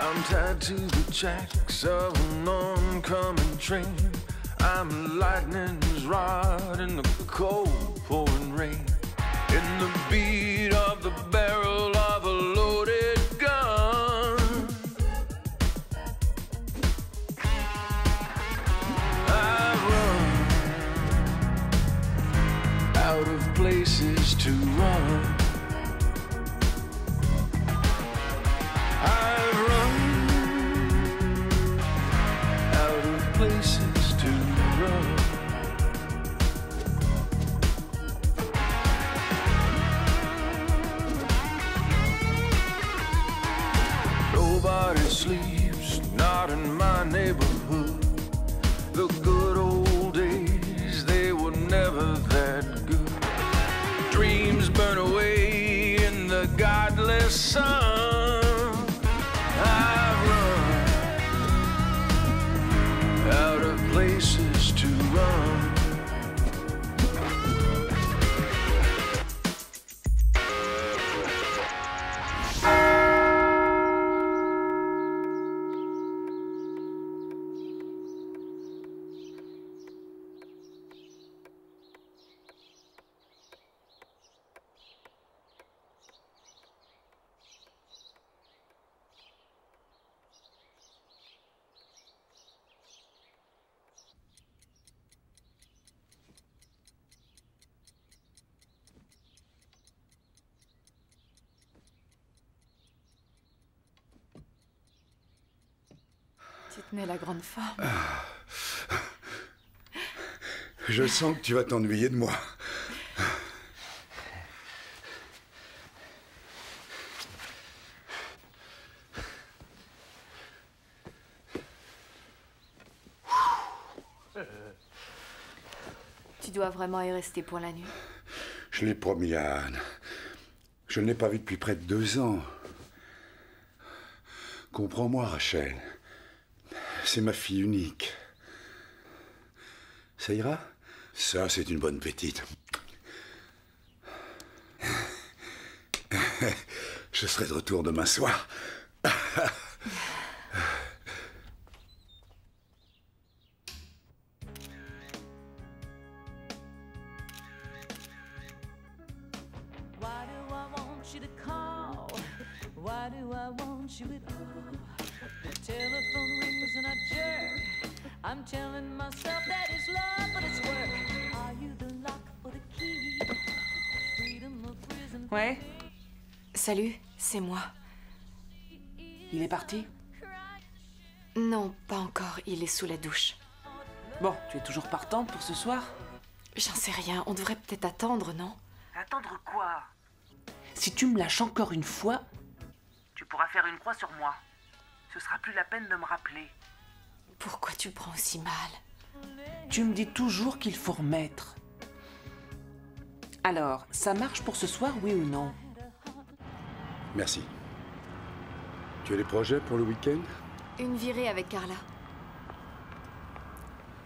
I'm tied to the tracks of an oncoming train. I'm lightning's rod in the cold pouring rain. In the beat of the barrel of a loaded gun. I run out of places to run. Places to run. Nobody sleeps, not in my neighborhood. The good old days, they were never that good. Dreams burn away in the godless sun. Out of places to run. Tu tenais la grande forme. Je sens que tu vas t'ennuyer de moi. Tu dois vraiment y rester pour la nuit. Je l'ai promis à Anne. Je ne l'ai pas vue depuis près de 2 ans. Comprends-moi, Rachel. C'est ma fille unique. Ça ira? Ça, c'est une bonne petite. Je serai de retour demain soir. Telephone rings and I jerk. I'm telling myself that it's love, but it's work. Are you the lock or the key? Freedom of prison. Ouais, Salut, c'est moi. il est parti? Non, pas encore, il est sous la douche. Bon, tu es toujours partante pour ce soir? J'en sais rien, on devrait peut-être attendre, non? Attendre quoi? Si tu me lâches encore une fois, tu pourras faire une croix sur moi. Ce sera plus la peine de me rappeler. Pourquoi tu le prends aussi mal? Tu me dis toujours qu'il faut remettre. Alors, ça marche pour ce soir, oui ou non? Merci. Tu as des projets pour le week-end? Une virée avec Carla.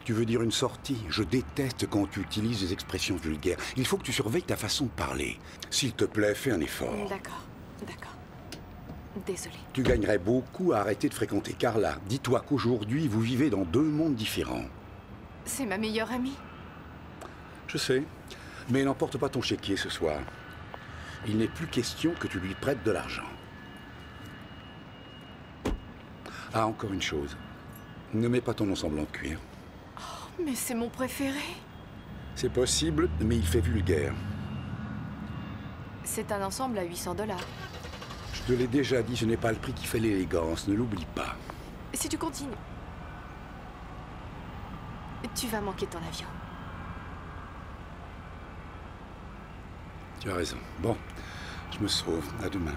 Tu veux dire une sortie? Je déteste quand tu utilises des expressions vulgaires. Il faut que tu surveilles ta façon de parler. S'il te plaît, fais un effort. D'accord, d'accord. Désolée. Tu gagnerais beaucoup à arrêter de fréquenter Carla. Dis-toi qu'aujourd'hui, vous vivez dans 2 mondes différents. C'est ma meilleure amie. Je sais, mais n'emporte pas ton chéquier ce soir. Il n'est plus question que tu lui prêtes de l'argent. Ah, encore une chose. Ne mets pas ton ensemble en cuir. Oh, mais c'est mon préféré. C'est possible, mais il fait vulgaire. C'est un ensemble à 800 $. Je te l'ai déjà dit, ce n'est pas le prix qui fait l'élégance, ne l'oublie pas. Si tu continues, tu vas manquer ton avion. Tu as raison. Bon, je me sauve. À demain.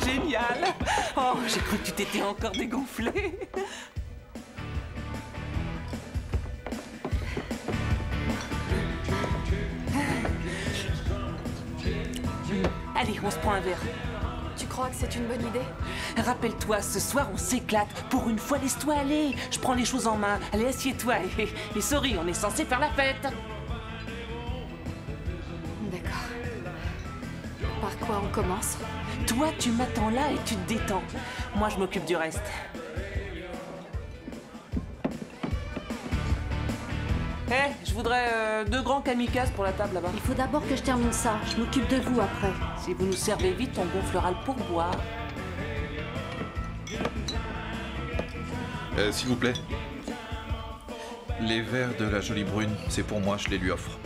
Génial. Oh, j'ai cru que tu t'étais encore dégonflé. Allez, on se prend un verre. Tu crois que c'est une bonne idée? Rappelle-toi, ce soir, on s'éclate. Pour une fois, laisse-toi aller. Je prends les choses en main. Allez, assieds-toi. Et sorry, on est censé faire la fête. D'accord. Par quoi on commence? Toi, tu m'attends là et tu te détends. Moi, je m'occupe du reste. Je voudrais 2 grands kamikazes pour la table là-bas. Il faut d'abord que je termine ça. Je m'occupe de vous après. Si vous nous servez vite, on gonflera le pourboire. S'il vous plaît. Les verres de la jolie brune, c'est pour moi, je les lui offre.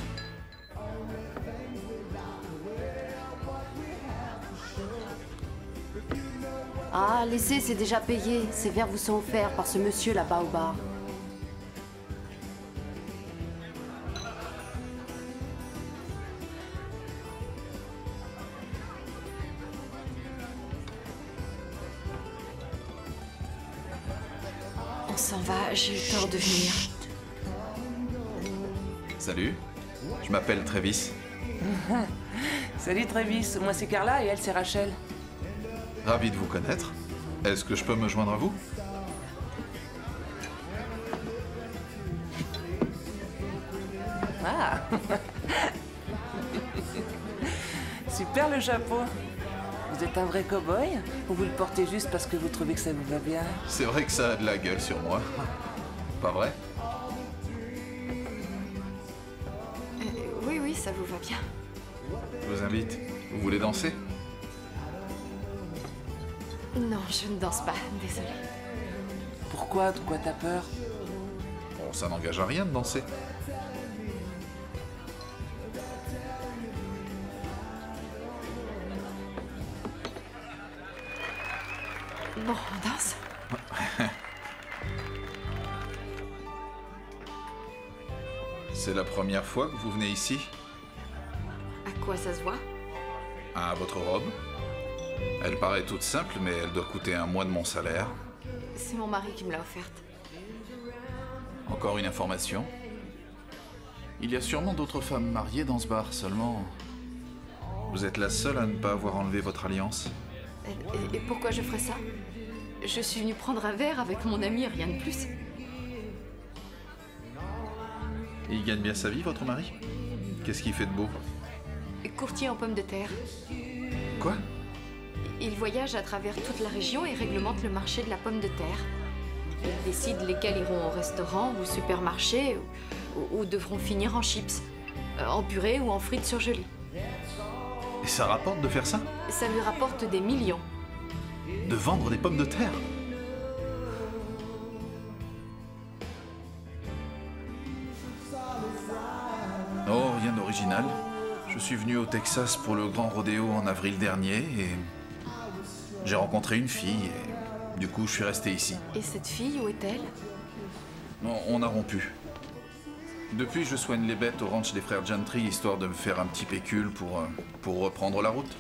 Ah, laissez, c'est déjà payé. Ces verres vous sont offerts par ce monsieur là-bas au bar. On s'en va, j'ai eu tort de venir. Salut, je m'appelle Travis. Salut Travis, moi c'est Carla et elle c'est Rachel. Ravi de vous connaître. Est-ce que je peux me joindre à vous? Ah. Super le chapeau. Vous êtes un vrai cow-boy ou vous le portez juste parce que vous trouvez que ça vous va bien? C'est vrai que ça a de la gueule sur moi. Pas vrai? Oui, ça vous va bien. Je vous invite. Vous voulez danser? Non, je ne danse pas, désolée. Pourquoi? De quoi t'as peur? Bon, ça n'engage à rien de danser. Bon, on danse? C'est la première fois que vous venez ici? À quoi ça se voit? À votre robe? Elle paraît toute simple, mais elle doit coûter un mois de mon salaire. C'est mon mari qui me l'a offerte. Encore une information. Il y a sûrement d'autres femmes mariées dans ce bar, seulement... Vous êtes la seule à ne pas avoir enlevé votre alliance. Et pourquoi je ferais ça? Je suis venue prendre un verre avec mon ami, rien de plus. Et il gagne bien sa vie, votre mari? Qu'est-ce qu'il fait de beau? Courtier en pommes de terre. Quoi? Il voyage à travers toute la région et réglemente le marché de la pomme de terre. Il décide lesquels iront au restaurant ou au supermarché ou devront finir en chips, en purée ou en frites surgelées. Et ça rapporte de faire ça? Ça lui rapporte des millions. De vendre des pommes de terre? Oh, rien d'original. Je suis venu au Texas pour le grand rodéo en avril dernier et j'ai rencontré une fille et du coup je suis resté ici. Et cette fille, où est-elle? On a rompu. Depuis, je soigne les bêtes au ranch des frères Gentry histoire de me faire un petit pécule pour reprendre la route.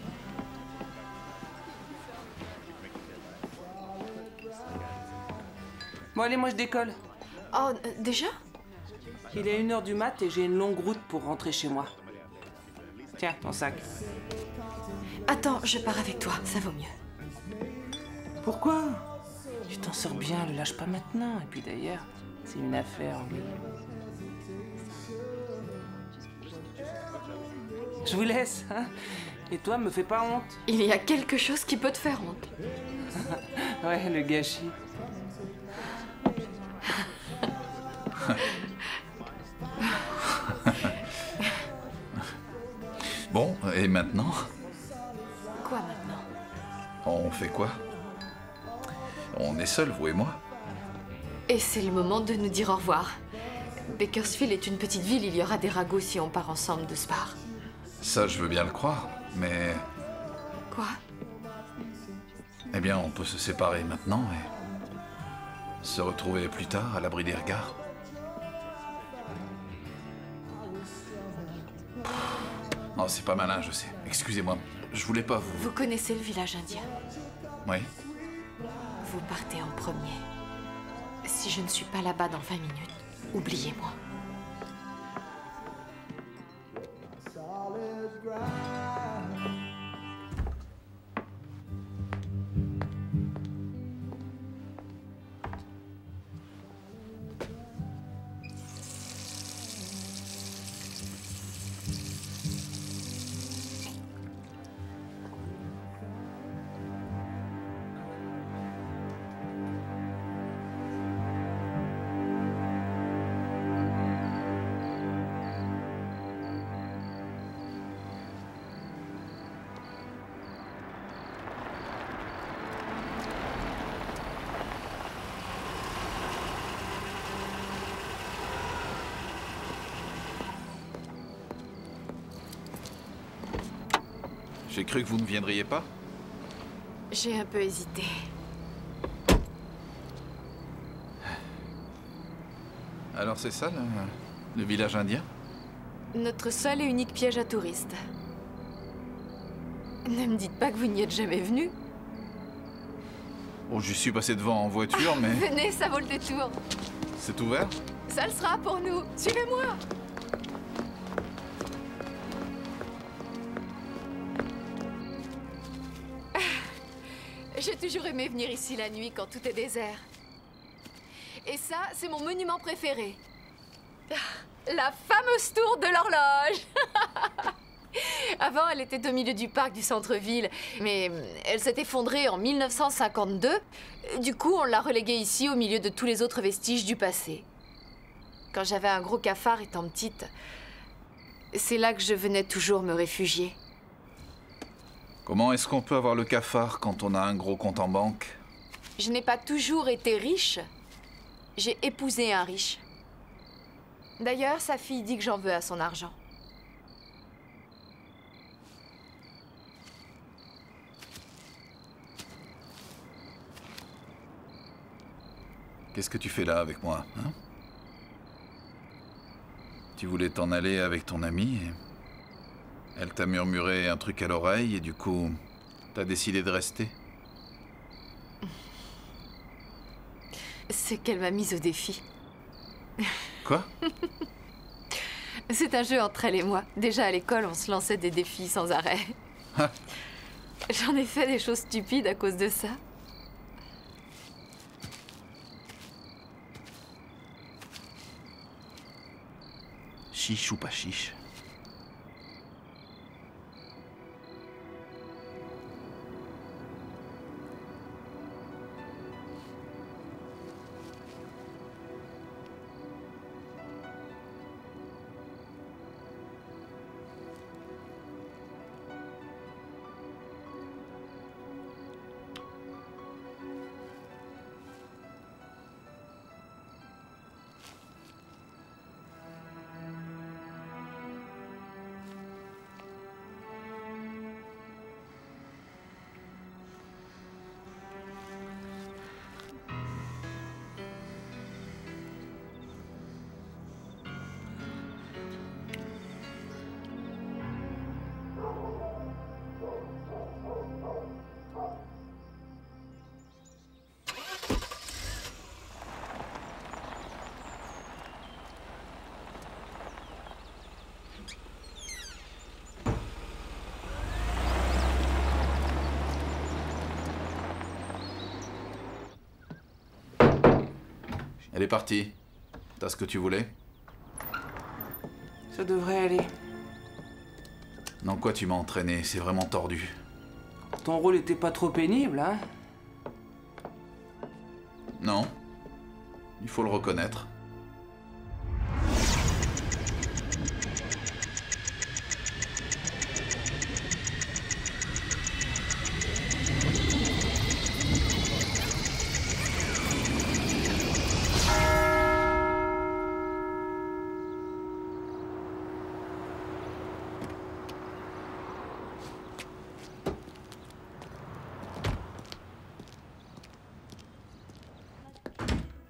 Bon allez, moi je décolle. Oh, déjà? Il est 1h du mat et j'ai une longue route pour rentrer chez moi. Tiens, ton sac. Attends, je pars avec toi, ça vaut mieux. Pourquoi? Tu t'en sors bien, le lâche pas maintenant. Et puis d'ailleurs, c'est une affaire, oui. Je vous laisse, hein? Et toi, me fais pas honte. Il y a quelque chose qui peut te faire honte. Ouais, le gâchis. Bon, et maintenant? Quoi maintenant? On fait quoi? On est seuls, vous et moi? Et c'est le moment de nous dire au revoir. Bakersfield est une petite ville, il y aura des ragots si on part ensemble de ce bar. Ça, je veux bien le croire, mais... Quoi? Eh bien, on peut se séparer maintenant et se retrouver plus tard à l'abri des regards. Non, c'est pas malin, je sais. Excusez-moi. je voulais pas vous... Vous connaissez le village indien? Oui. Vous partez en premier. Si je ne suis pas là-bas dans 20 minutes, oubliez-moi. J'ai cru que vous ne viendriez pas. J'ai un peu hésité. Alors c'est ça, le village indien? Notre seul et unique piège à touristes. Ne me dites pas que vous n'y êtes jamais venu. Oh, j'y suis passé devant en voiture, mais... Venez, ça vaut le détour. C'est ouvert? Ça le sera pour nous. Suivez-moi. J'ai toujours aimé venir ici la nuit quand tout est désert. Et ça, c'est mon monument préféré. La fameuse tour de l'horloge. Avant, elle était au milieu du parc du centre-ville, mais elle s'est effondrée en 1952. Du coup, on l'a reléguée ici au milieu de tous les autres vestiges du passé. Quand j'avais un gros cafard étant petite, c'est là que je venais toujours me réfugier. Comment est-ce qu'on peut avoir le cafard quand on a un gros compte en banque? Je n'ai pas toujours été riche. J'ai épousé un riche. D'ailleurs, sa fille dit que j'en veux à son argent. Qu'est-ce que tu fais là avec moi, hein? Tu voulais t'en aller avec ton amie et... Elle t'a murmuré un truc à l'oreille et du coup, t'as décidé de rester? C'est qu'elle m'a mise au défi. Quoi? C'est un jeu entre elle et moi. Déjà à l'école, on se lançait des défis sans arrêt. J'en ai fait des choses stupides à cause de ça. Chiche ou pas chiche? Elle est partie. T'as ce que tu voulais? Ça devrait aller. Dans quoi tu m'as entraîné? C'est vraiment tordu. Ton rôle était pas trop pénible, hein? Non. Il faut le reconnaître.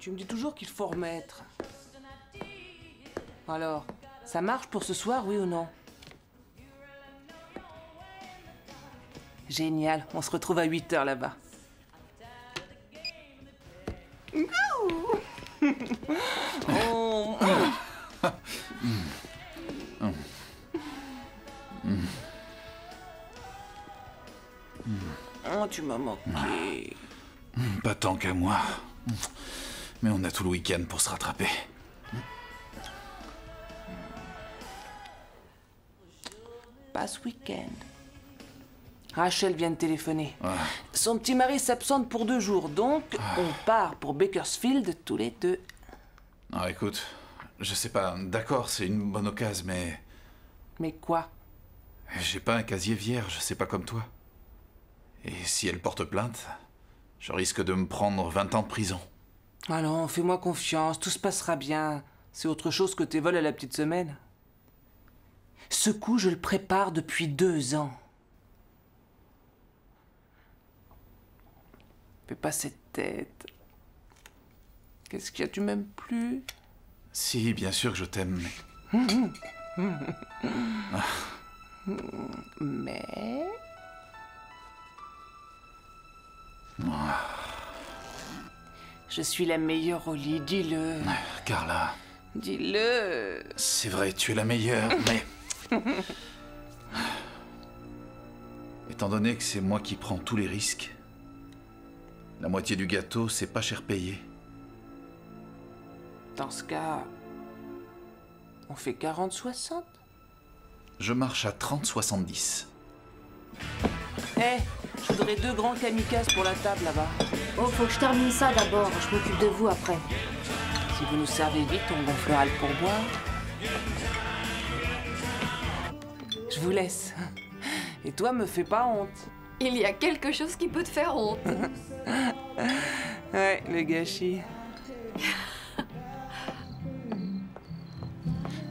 Tu me dis toujours qu'il faut remettre. Alors, ça marche pour ce soir, oui ou non? Génial, on se retrouve à 8h là-bas. Oh. Oh, tu m'as manqué. Pas tant qu'à moi. Mais on a tout le week-end pour se rattraper. Pas ce week-end. Rachel vient de téléphoner. Ouais. Son petit mari s'absente pour 2 jours, donc on part pour Bakersfield tous les 2. Ah, écoute, je sais pas, d'accord, c'est une bonne occasion, mais... Mais quoi? J'ai pas un casier vierge, c'est pas comme toi. Et si elle porte plainte, je risque de me prendre 20 ans de prison. Allons, fais-moi confiance, tout se passera bien. C'est autre chose que tes vols à la petite semaine. Ce coup, je le prépare depuis 2 ans. Fais pas cette tête. Qu'est-ce qu'il y a, tu m'aimes plus? Si, bien sûr que je t'aime, mais... Mais... Je suis la meilleure au lit, dis-le. Carla, Dis-le. c'est vrai, tu es la meilleure, mais... Étant donné que c'est moi qui prends tous les risques, la moitié du gâteau, c'est pas cher payé. Dans ce cas, on fait 40-60. Je marche à 30-70. Hé, je voudrais 2 grands kamikazes pour la table là-bas. Oh, faut que je termine ça d'abord. Je m'occupe de vous après. Si vous nous servez vite, on gonflera le pourboire. Je vous laisse. Et toi, me fais pas honte. Il y a quelque chose qui peut te faire honte. Ouais, le gâchis.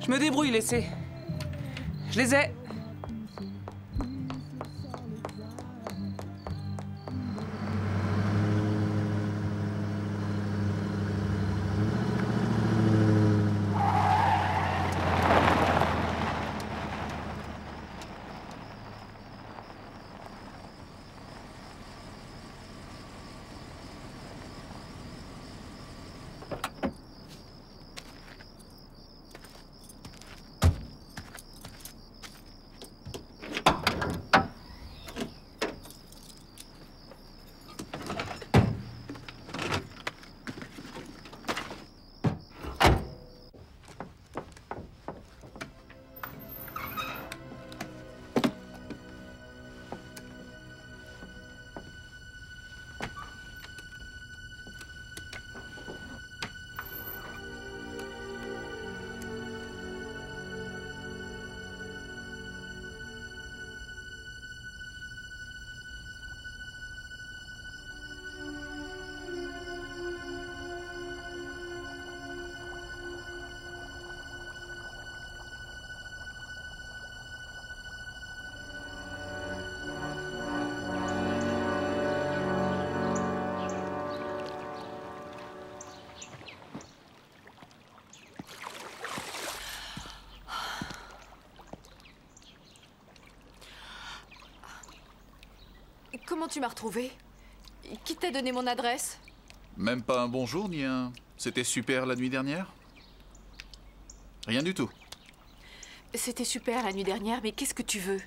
Je me débrouille, laissez. Je les ai. Comment tu m'as retrouvée? Qui t'a donné mon adresse? Même pas un bonjour ni un... C'était super la nuit dernière? Rien du tout. C'était super la nuit dernière, mais qu'est-ce que tu veux?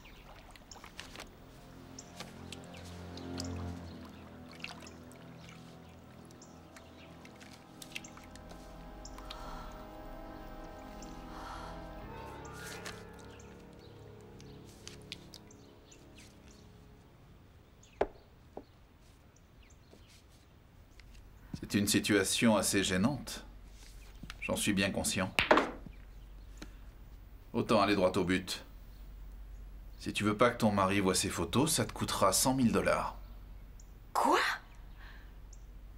C'est une situation assez gênante. J'en suis bien conscient. Autant aller droit au but. Si tu veux pas que ton mari voie ses photos, ça te coûtera 100 000 $. Quoi?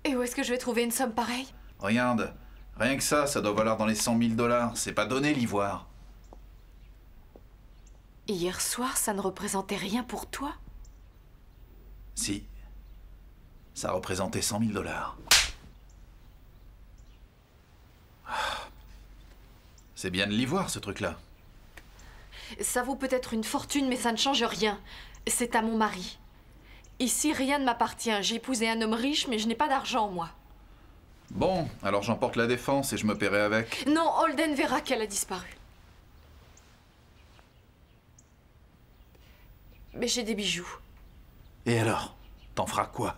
Et où est-ce que je vais trouver une somme pareille? Regarde, rien que ça doit valoir dans les 100 000 $. C'est pas donné l'ivoire. Hier soir, ça ne représentait rien pour toi? Si. Ça représentait 100 000 $. C'est bien de l'ivoire, ce truc-là. Ça vaut peut-être une fortune, mais ça ne change rien. C'est à mon mari. Ici, rien ne m'appartient. J'ai épousé un homme riche, mais je n'ai pas d'argent, moi. Bon, alors j'emporte la défense et je me paierai avec. Non, Holden verra qu'elle a disparu. Mais j'ai des bijoux. Et alors? T'en feras quoi?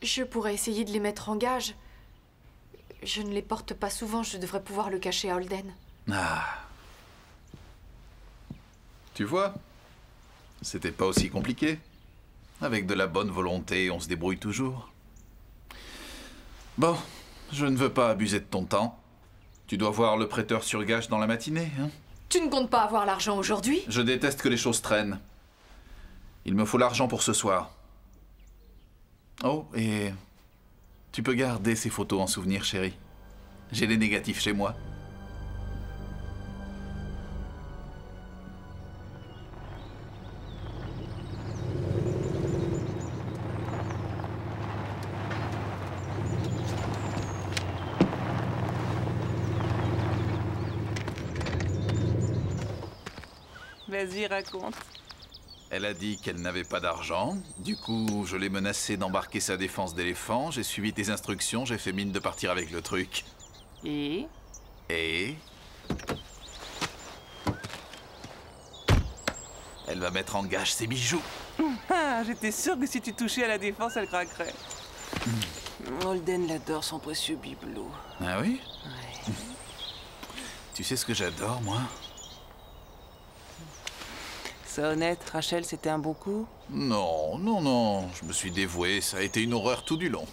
Je pourrais essayer de les mettre en gage. Je ne les porte pas souvent, je devrais pouvoir le cacher à Holden. Ah. Tu vois? C'était pas aussi compliqué. Avec de la bonne volonté, on se débrouille toujours. Bon, je ne veux pas abuser de ton temps. Tu dois voir le prêteur sur gage dans la matinée, hein? Tu ne comptes pas avoir l'argent aujourd'hui? Je déteste que les choses traînent. Il me faut l'argent pour ce soir. Oh, et... tu peux garder ces photos en souvenir, chérie. J'ai les négatifs chez moi. Vas-y, raconte. Elle a dit qu'elle n'avait pas d'argent. Du coup, je l'ai menacée d'embarquer sa défense d'éléphant. J'ai suivi tes instructions, j'ai fait mine de partir avec le truc. Et Et... elle va mettre en gage ses bijoux. Ah, j'étais sûr que si tu touchais à la défense, elle craquerait. Holden l'adore, son précieux bibelot. Ah oui? Ouais. Tu sais ce que j'adore, moi? Ça honnête, Rachel, c'était un bon coup? Non, non, non. Je me suis dévoué, ça a été une horreur tout du long.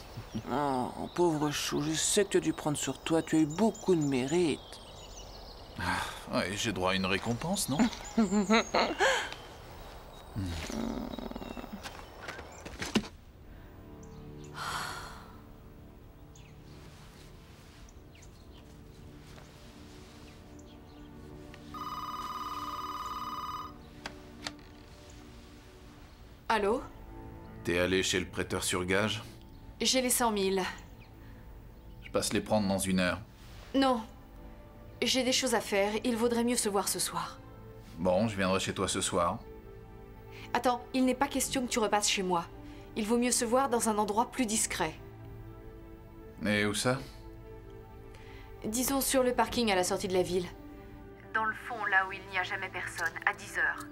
Oh, pauvre chou, je sais que tu as dû prendre sur toi, tu as eu beaucoup de mérite. Ouais, j'ai droit à une récompense, non? Allô? T'es allé chez le prêteur sur gage? J'ai les 100 000. Je passe les prendre dans 1 heure. Non. J'ai des choses à faire. Il vaudrait mieux se voir ce soir. Bon, je viendrai chez toi ce soir. Attends, il n'est pas question que tu repasses chez moi. Il vaut mieux se voir dans un endroit plus discret. Et où ça? Disons sur le parking à la sortie de la ville. Dans le fond, là où il n'y a jamais personne, à 10 heures.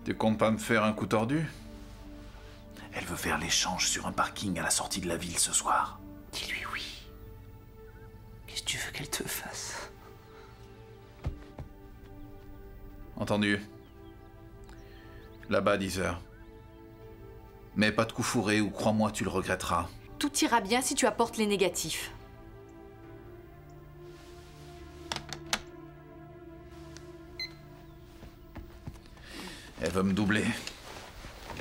Tu comptes pas me faire un coup tordu? Elle veut faire l'échange sur un parking à la sortie de la ville ce soir. Dis-lui oui. Qu'est-ce que tu veux qu'elle te fasse? Entendu. Là-bas, 10 heures. Mais pas de coup fourré ou crois-moi, tu le regretteras. Tout ira bien si tu apportes les négatifs. Elle veut me doubler.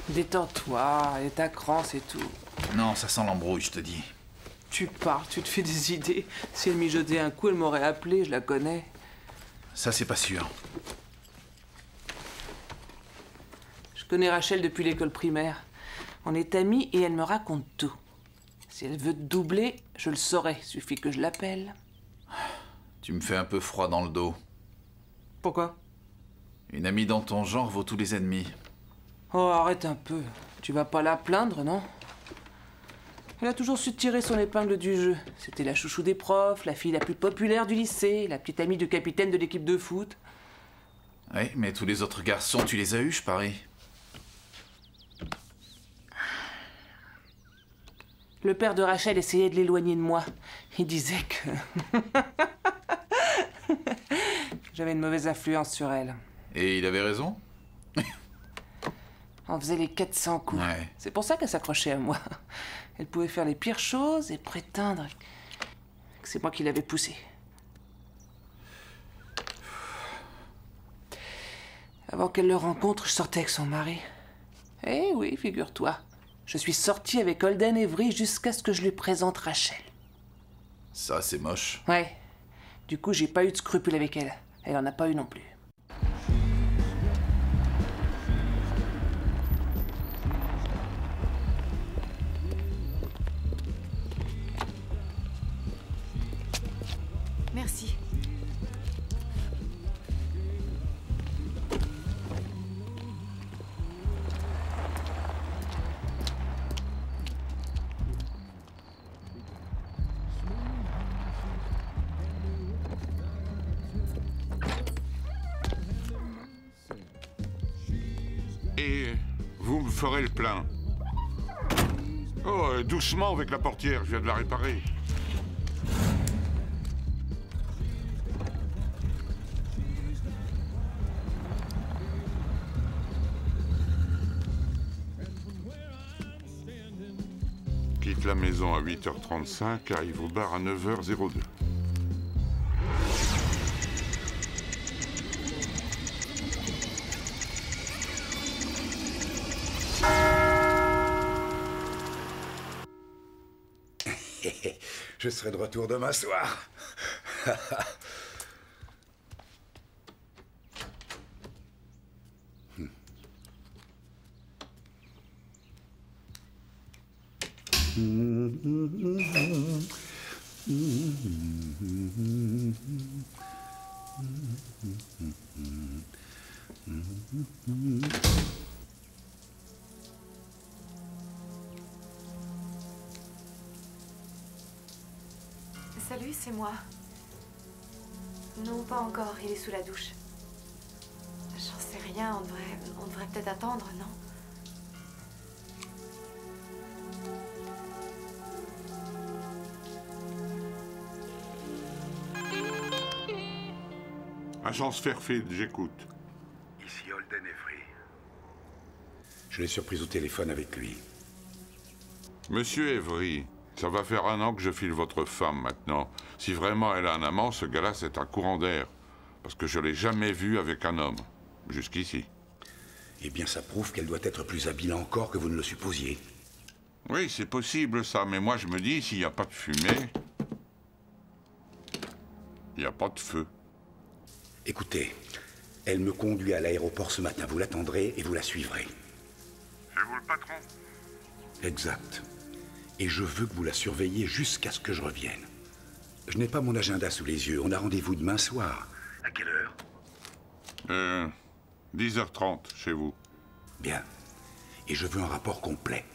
Détends-toi, et ta cran, c'est tout. Non, ça sent l'embrouille, je te dis. Tu parles, tu te fais des idées. Si elle mijotait un coup, elle m'aurait appelé, je la connais. Ça, c'est pas sûr. Je connais Rachel depuis l'école primaire. On est amis et elle me raconte tout. Si elle veut te doubler, je le saurai. Suffit que je l'appelle. Tu me fais un peu froid dans le dos. Pourquoi? Une amie dans ton genre vaut tous les ennemis. Oh, arrête un peu. Tu vas pas la plaindre, non? Elle a toujours su tirer son épingle du jeu. C'était la chouchou des profs, la fille la plus populaire du lycée, la petite amie du capitaine de l'équipe de foot. Oui, mais tous les autres garçons, tu les as eus, je parie. Le père de Rachel essayait de l'éloigner de moi. Il disait que... j'avais une mauvaise influence sur elle. Et il avait raison? On faisait les 400 coups. Ouais. C'est pour ça qu'elle s'accrochait à moi. Elle pouvait faire les pires choses et prétendre que c'est moi qui l'avais poussée. Avant qu'elle le rencontre, je sortais avec son mari. Eh oui, figure-toi. Je suis sortie avec Holden Avery jusqu'à ce que je lui présente Rachel. Ça, c'est moche. Ouais. Du coup, j'ai pas eu de scrupules avec elle. Elle en a pas eu non plus. Merci. Et vous me ferez le plein. Oh, doucement avec la portière, je viens de la réparer. Quitte la maison à 8h35, arrive au bar à 9h02. Je serai de retour demain soir. Salut, c'est moi. Non, pas encore, il est sous la douche. J'en sais rien, on devrait peut-être attendre, non? Agence Fairfield, j'écoute. Ici Holden Avery. Je l'ai surpris au téléphone avec lui. Monsieur Avery, ça va faire 1 an que je file votre femme maintenant. Si vraiment elle a un amant, ce gars-là, c'est un courant d'air. Parce que je l'ai jamais vu avec un homme. Jusqu'ici. Eh bien, ça prouve qu'elle doit être plus habile encore que vous ne le supposiez. Oui, c'est possible ça, mais moi je me dis, s'il n'y a pas de fumée, il n'y a pas de feu. Écoutez, elle me conduit à l'aéroport ce matin. Vous l'attendrez et vous la suivrez. C'est vous le patron? Exact. Et je veux que vous la surveilliez jusqu'à ce que je revienne. Je n'ai pas mon agenda sous les yeux. On a rendez-vous demain soir. À quelle heure? 10h30, chez vous. Bien. Et je veux un rapport complet.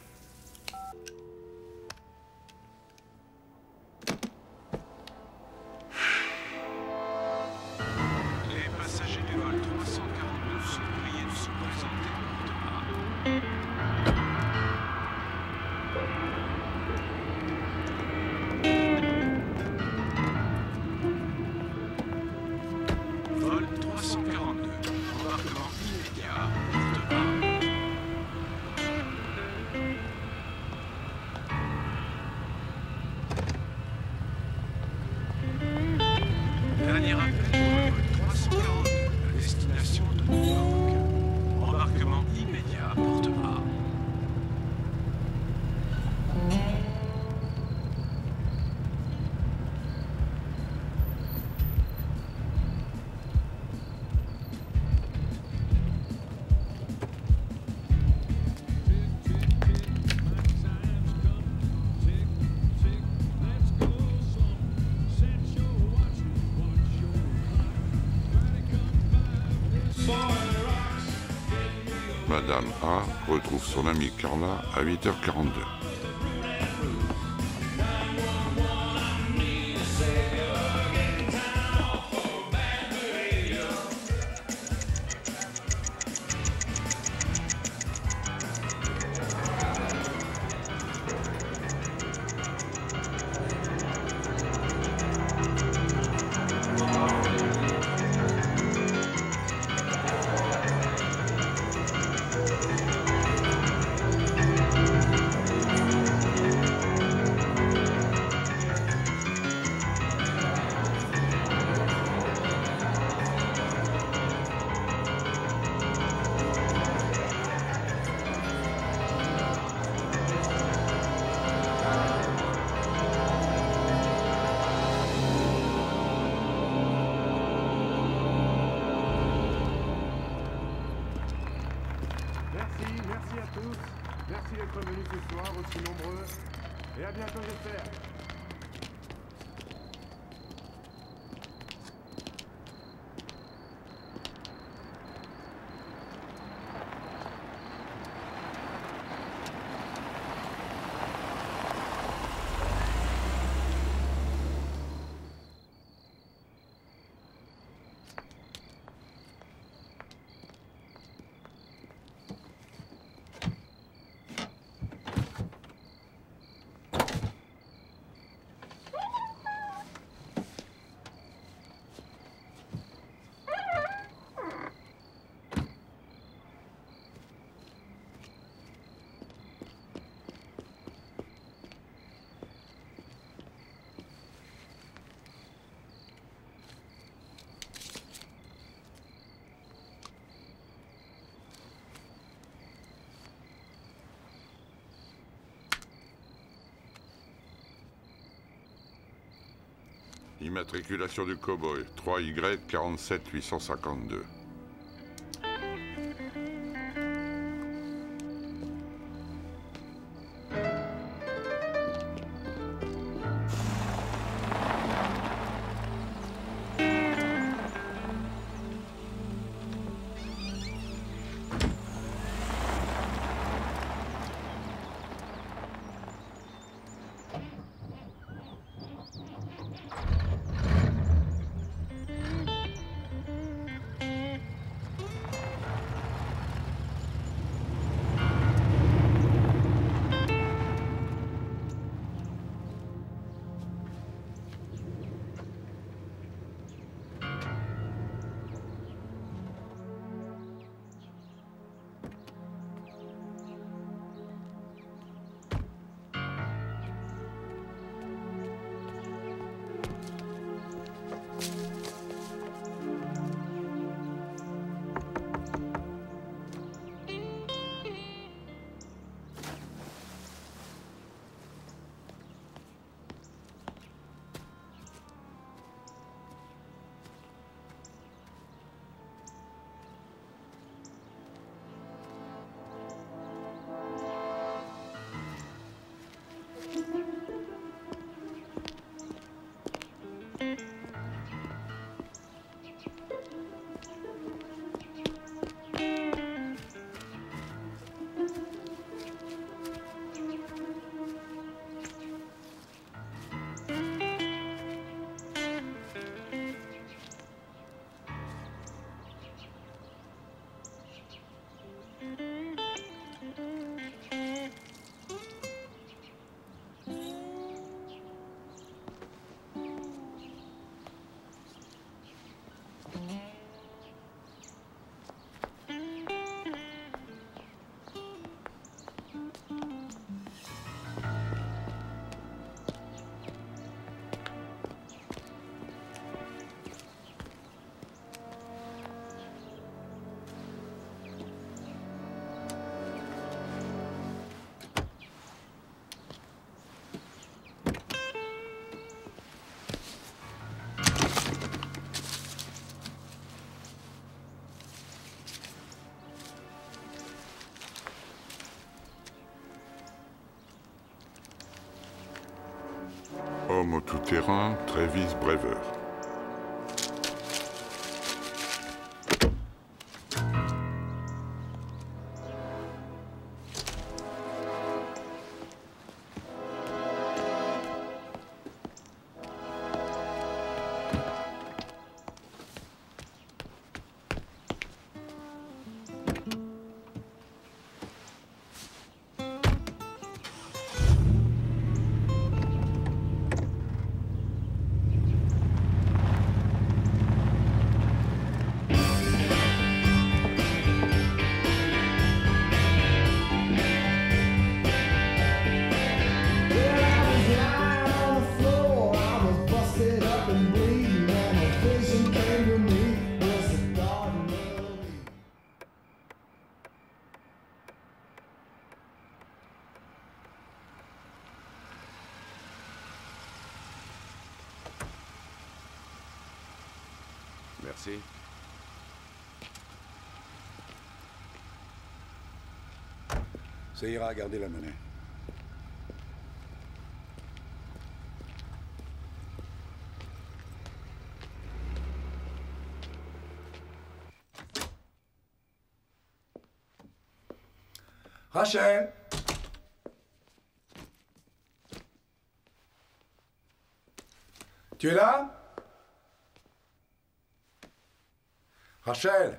Les passagers du vol 349 sont priés de se présenter Vol 342, embarquement immédiat, porte-A. Dernier appel pour le vol 342, à destination de New York. Embarquement immédiat, porte-A. Madame A retrouve son amie Carla à 8h42. Merci à tous. Merci d'être venus ce soir, aussi nombreux. Et à bientôt, j'espère. Immatriculation du cow-boy, 3Y 47 852. Homme au tout-terrain, Travis Brever. Merci. Ça ira, garder la monnaie. Rachel! Tu es là? Rachel!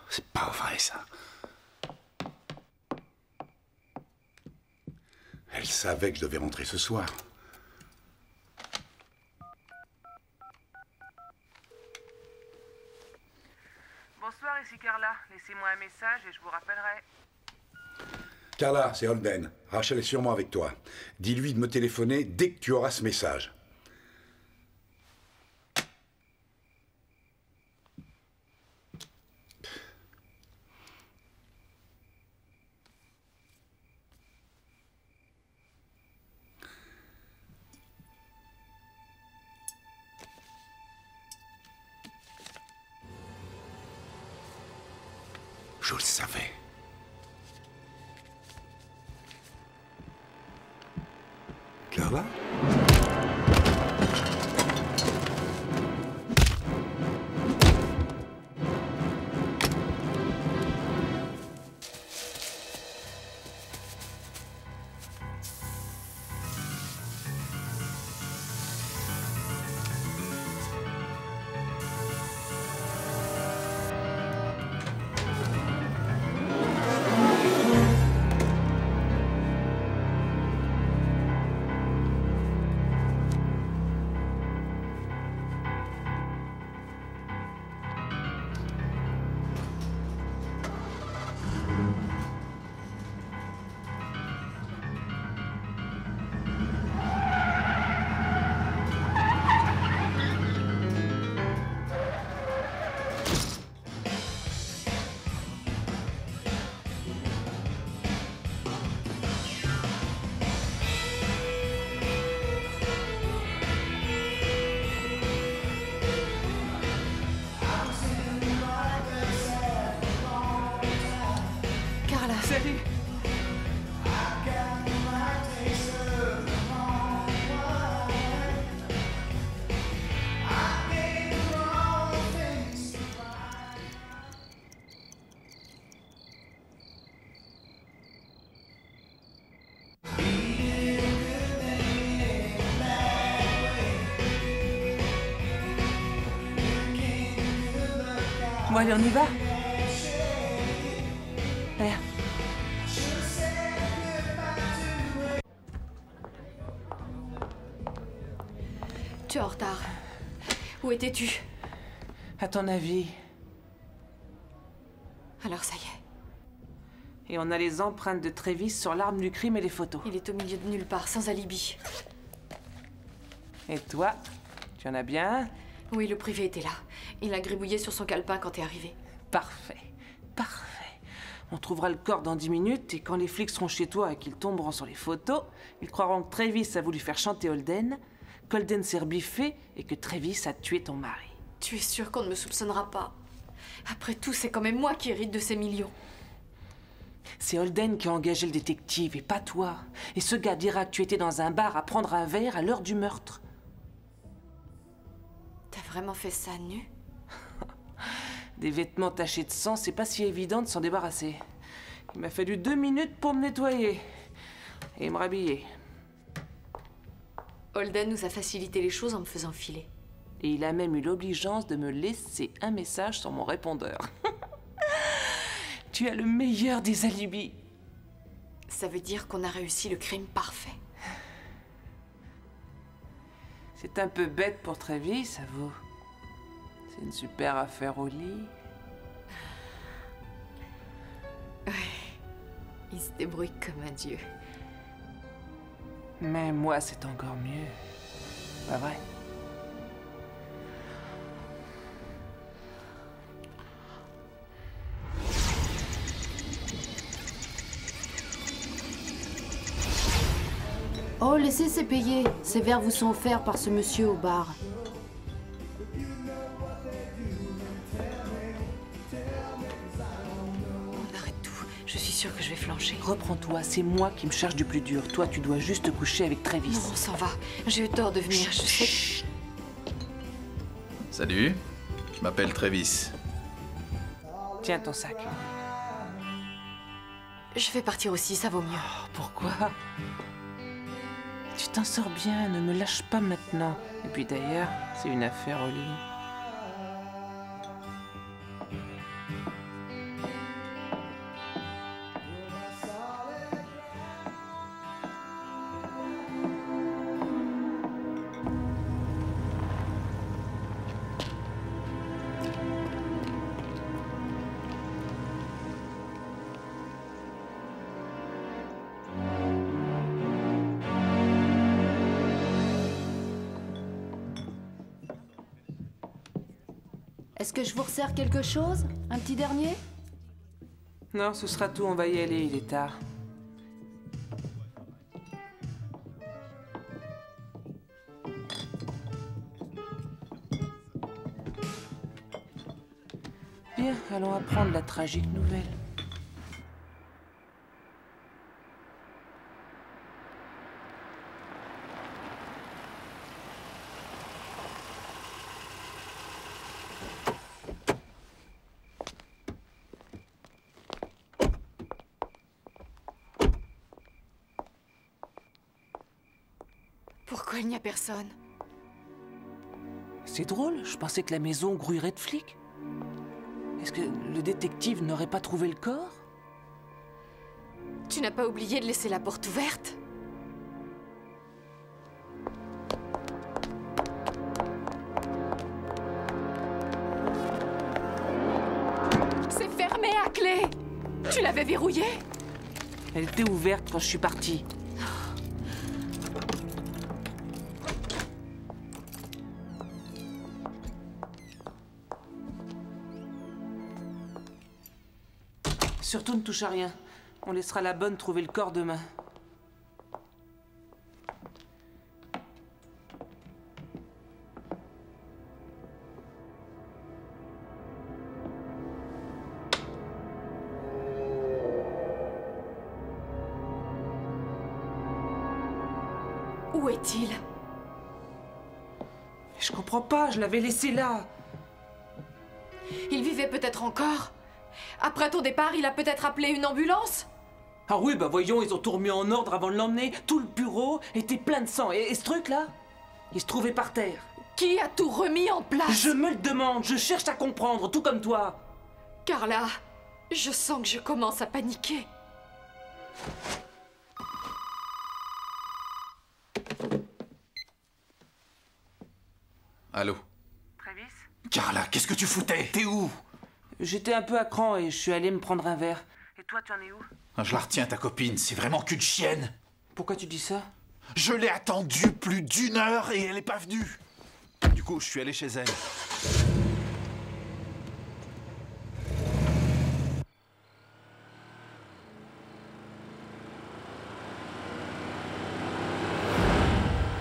C'est pas vrai, ça. Elle savait que je devais rentrer ce soir. Bonsoir, ici Carla. Laissez-moi un message et je vous rappellerai. Carla, c'est Holden. Rachel est sûrement avec toi. Dis-lui de me téléphoner dès que tu auras ce message. Je le savais. Carla? Salut. Bon, allez, on y va? Allez. Tu es en retard. Où étais-tu? À ton avis? Alors ça y est. Et on a les empreintes de Travis sur l'arme du crime et les photos. Il est au milieu de nulle part, sans alibi. Et toi? Tu en as bien? Oui, le privé était là. Il a gribouillé sur son calepin quand t'es arrivé. Parfait. Parfait. On trouvera le corps dans 10 minutes et quand les flics seront chez toi et qu'ils tomberont sur les photos, ils croiront que Travis a voulu faire chanter Holden, qu'Holden s'est rebiffé et que Travis a tué ton mari. Tu es sûr qu'on ne me soupçonnera pas? Après tout, c'est quand même moi qui hérite de ces millions. C'est Holden qui a engagé le détective et pas toi. Et ce gars dira que tu étais dans un bar à prendre un verre à l'heure du meurtre. T'as vraiment fait ça nu? Des vêtements tachés de sang, c'est pas si évident de s'en débarrasser. Il m'a fallu 2 minutes pour me nettoyer et me rhabiller. Holden nous a facilité les choses en me faisant filer. Et il a même eu l'obligeance de me laisser un message sur mon répondeur. Tu as le meilleur des alibis. Ça veut dire qu'on a réussi le crime parfait. C'est un peu bête pour Travis, avoue. C'est une super affaire au lit. Ouais. Il se débrouille comme un dieu. Mais moi, c'est encore mieux. Pas vrai? Oh, laissez, c'est payé. Ces verres vous sont offerts par ce monsieur au bar. On arrête tout. Je suis sûre que je vais flancher. Reprends-toi, c'est moi qui me charge du plus dur. Toi, tu dois juste te coucher avec Travis. Non, on s'en va. J'ai eu tort de venir, je sais. Salut, je m'appelle Travis. Tiens ton sac. Je vais partir aussi, ça vaut mieux. Oh, pourquoi? Tu t'en sors bien, ne me lâche pas maintenant. Et puis d'ailleurs, c'est une affaire au lit. Est-ce que je vous resserre quelque chose? Un petit dernier? Non, ce sera tout, on va y aller, il est tard. Bien, allons apprendre la tragique nouvelle. Pourquoi il n'y a personne? C'est drôle, je pensais que la maison grouillerait de flics. Est-ce que le détective n'aurait pas trouvé le corps? Tu n'as pas oublié de laisser la porte ouverte? C'est fermé à clé! Tu l'avais verrouillée? Elle était ouverte quand je suis parti. Surtout ne touche à rien. On laissera la bonne trouver le corps demain. Où est-il? Je comprends pas, je l'avais laissé là. Il vivait peut-être encore? Après ton départ, il a peut-être appelé une ambulance? Ah oui, bah voyons, ils ont tout remis en ordre avant de l'emmener. Tout le bureau était plein de sang. Et ce truc-là, il se trouvait par terre. Qui a tout remis en place? Je me le demande, je cherche à comprendre, tout comme toi. Carla, je sens que je commence à paniquer. Allô? Travis? Carla, qu'est-ce que tu foutais? T'es où? J'étais un peu à cran et je suis allé me prendre un verre. Et toi, tu en es où? Je la retiens, ta copine, c'est vraiment qu'une chienne. Pourquoi tu dis ça? Je l'ai attendue plus d'1 heure et elle est pas venue. Du coup, je suis allé chez elle.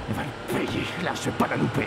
Elle va le payer. Là, je vais pas la louper.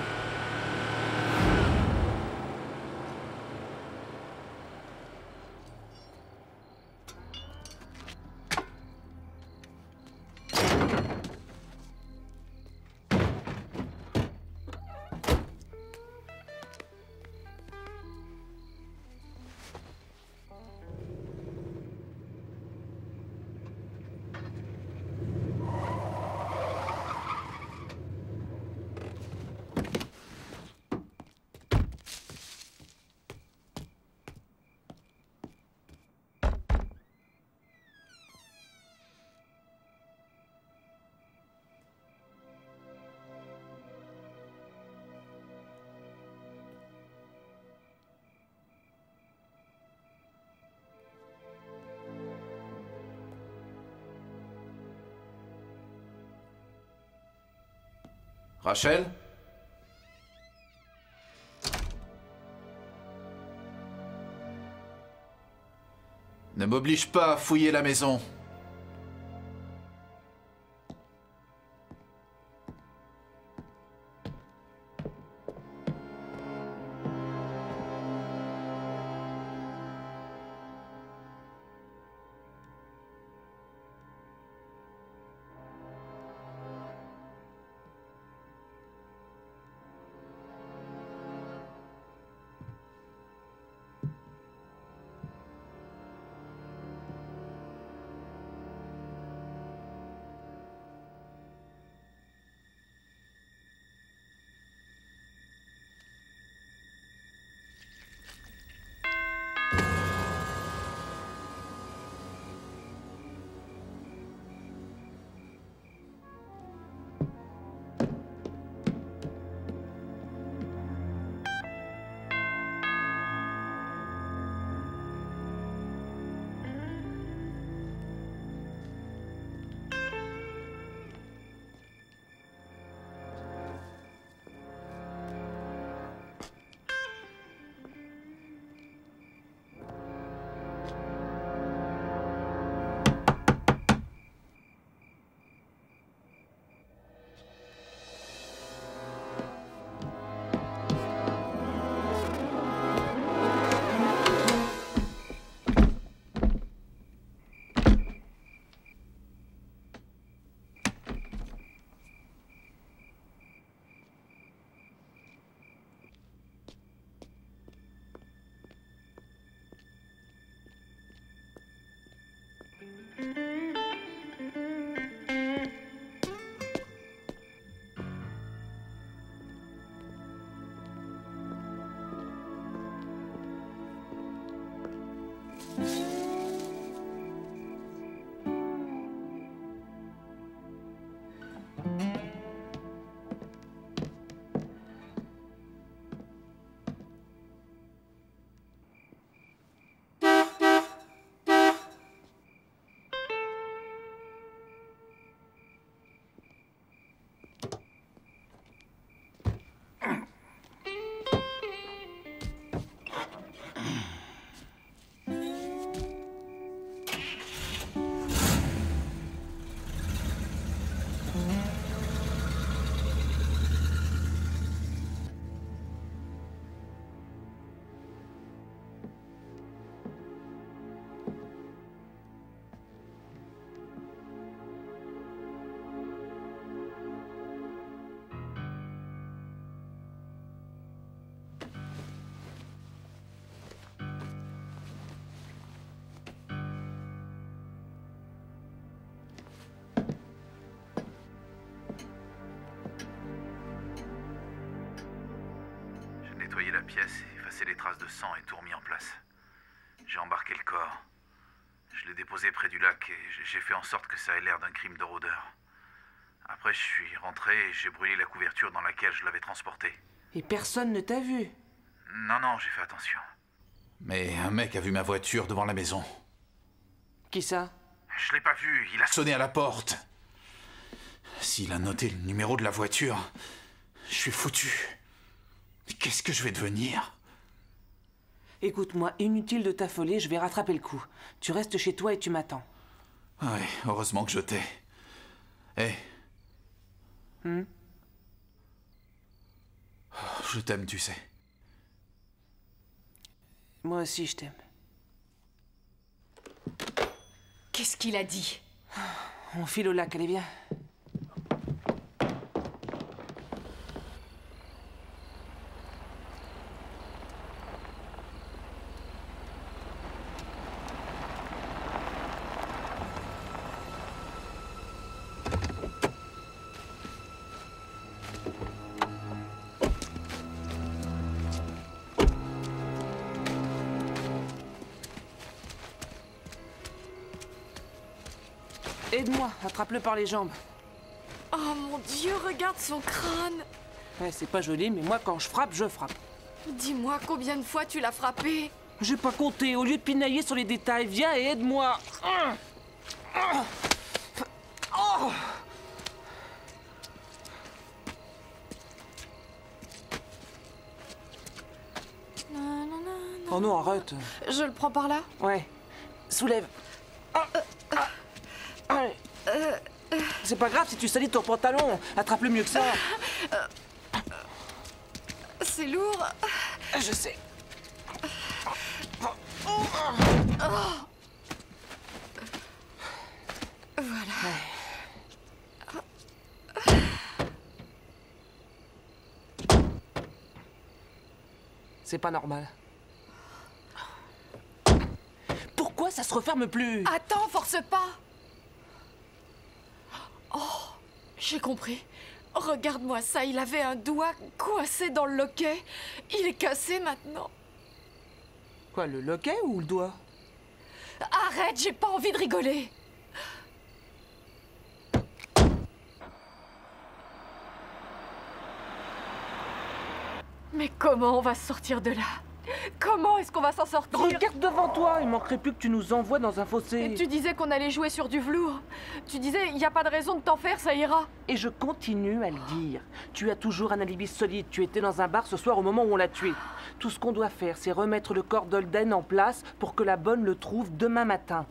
Rachel? Ne m'oblige pas à fouiller la maison. Nettoyer la pièce, effacer les traces de sang et tout remis en place. J'ai embarqué le corps. Je l'ai déposé près du lac et j'ai fait en sorte que ça ait l'air d'un crime de rôdeur. Après, je suis rentré et j'ai brûlé la couverture dans laquelle je l'avais transporté. Et personne ne t'a vu? Non, j'ai fait attention. Mais un mec a vu ma voiture devant la maison. Qui ça? Je l'ai pas vu, il a sonné à la porte. S'il a noté le numéro de la voiture, je suis foutu. Qu'est-ce que je vais devenir? Écoute-moi, inutile de t'affoler, je vais rattraper le coup. Tu restes chez toi et tu m'attends. Ouais, heureusement que je t'ai. Hé. Je t'aime, tu sais. Moi aussi, je t'aime. Qu'est-ce qu'il a dit? On file au lac, allez, viens. Aide-moi, attrape-le par les jambes. Oh mon Dieu, regarde son crâne. Ouais, c'est pas joli, mais moi, quand je frappe, je frappe. Dis-moi combien de fois tu l'as frappé. J'ai pas compté, au lieu de pinailler sur les détails, viens et aide-moi. Oh non, arrête. Je le prends par là. Ouais, soulève. Allez. C'est pas grave si tu salis ton pantalon. Attrape-le mieux que ça. C'est lourd. Je sais. Voilà. C'est pas normal. Pourquoi ça se referme plus? Attends, force pas. Oh, j'ai compris. Regarde-moi ça, il avait un doigt coincé dans le loquet. Il est cassé maintenant. Quoi, le loquet ou le doigt? Arrête, j'ai pas envie de rigoler. Mais comment on va sortir de là? Comment est-ce qu'on va s'en sortir? Regarde devant toi, il manquerait plus que tu nous envoies dans un fossé. Et tu disais qu'on allait jouer sur du velours. Tu disais, il n'y a pas de raison de t'en faire, ça ira. Et je continue à le dire. Tu as toujours un alibi solide. Tu étais dans un bar ce soir au moment où on l'a tué. Tout ce qu'on doit faire, c'est remettre le corps d'Holden en place pour que la bonne le trouve demain matin.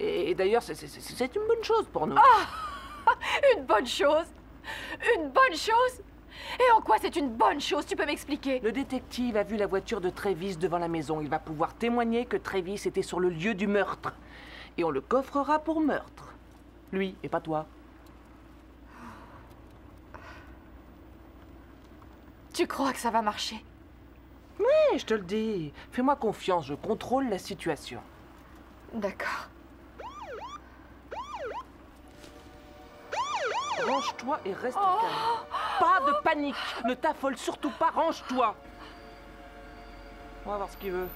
Et d'ailleurs, c'est une bonne chose pour nous. Ah! Une bonne chose? Une bonne chose? Et en quoi c'est une bonne chose? Tu peux m'expliquer? Le détective a vu la voiture de Travis devant la maison. Il va pouvoir témoigner que Travis était sur le lieu du meurtre. Et on le coffrera pour meurtre. Lui, et pas toi. Tu crois que ça va marcher? Oui, je te le dis. Fais-moi confiance, je contrôle la situation. D'accord. Range-toi et reste calme. Pas de panique. Ne t'affole surtout pas, range-toi. On va voir ce qu'il veut.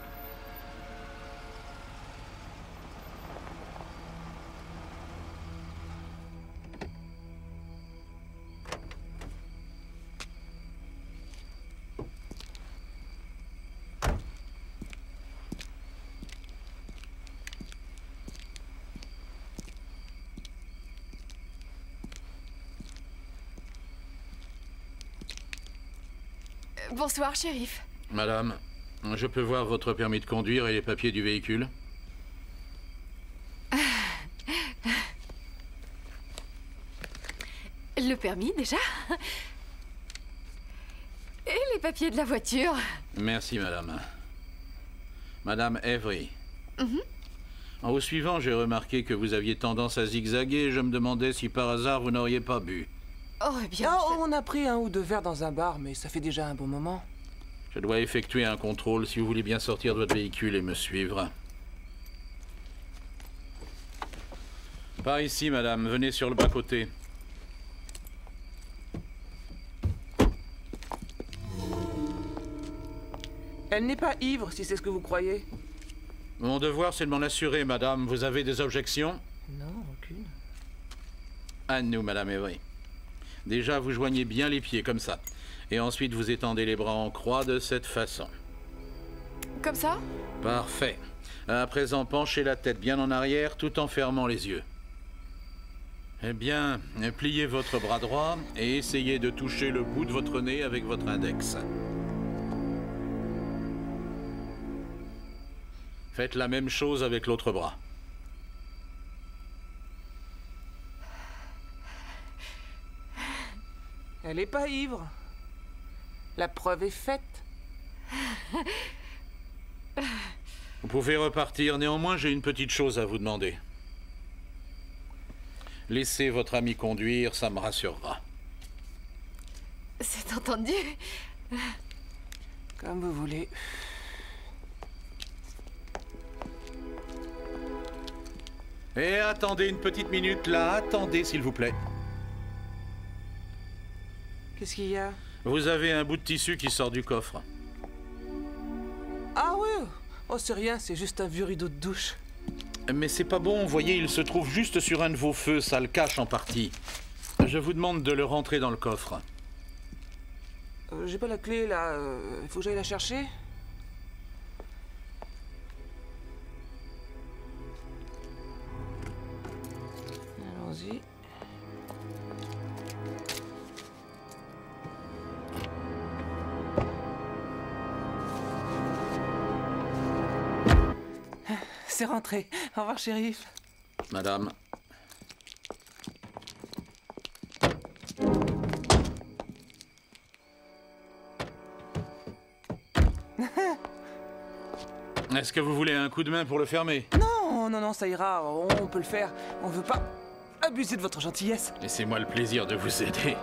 Bonsoir, shérif. Madame, je peux voir votre permis de conduire et les papiers du véhicule? Le permis, déjà? Et les papiers de la voiture? Merci, madame. Madame Avery. En vous suivant, j'ai remarqué que vous aviez tendance à zigzaguer et je me demandais si par hasard vous n'auriez pas bu. Oh, eh bien... On a pris 1 ou 2 verres dans un bar, mais ça fait déjà un bon moment. Je dois effectuer un contrôle si vous voulez bien sortir de votre véhicule et me suivre. Par ici, madame. Venez sur le bas-côté. Elle n'est pas ivre, si c'est ce que vous croyez. Mon devoir, c'est de m'en assurer, madame. Vous avez des objections? Non, aucune. À nous, madame Avery. Déjà, vous joignez bien les pieds, comme ça. Et ensuite, vous étendez les bras en croix de cette façon. Comme ça? Parfait. À présent, penchez la tête bien en arrière, tout en fermant les yeux. Eh bien, pliez votre bras droit et essayez de toucher le bout de votre nez avec votre index. Faites la même chose avec l'autre bras. Elle n'est pas ivre. La preuve est faite. Vous pouvez repartir. Néanmoins, j'ai une petite chose à vous demander. Laissez votre ami conduire, ça me rassurera. C'est entendu. Comme vous voulez. Et attendez une petite minute là. Attendez, s'il vous plaît. Qu'est-ce qu'il y a? Vous avez un bout de tissu qui sort du coffre. Ah ouais? Oh, c'est rien, c'est juste un vieux rideau de douche. Mais c'est pas bon, voyez, il se trouve juste sur un de vos feux, ça le cache en partie. Je vous demande de le rentrer dans le coffre. J'ai pas la clé, là. Il faut que j'aille la chercher. Allons-y. C'est rentré. Au revoir, shérif. Madame. Est-ce que vous voulez un coup de main pour le fermer? Non, ça ira. On peut le faire. On veut pas abuser de votre gentillesse. Laissez-moi le plaisir de vous aider.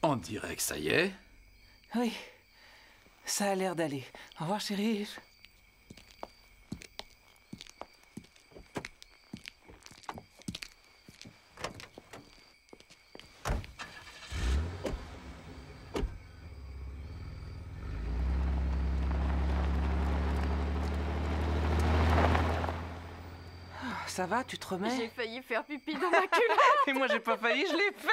On dirait que ça y est. Oui, ça a l'air d'aller. Au revoir, shérif. Ça va, tu te remets? J'ai failli faire pipi dans ma culotte. Et moi, j'ai pas failli, je l'ai fait.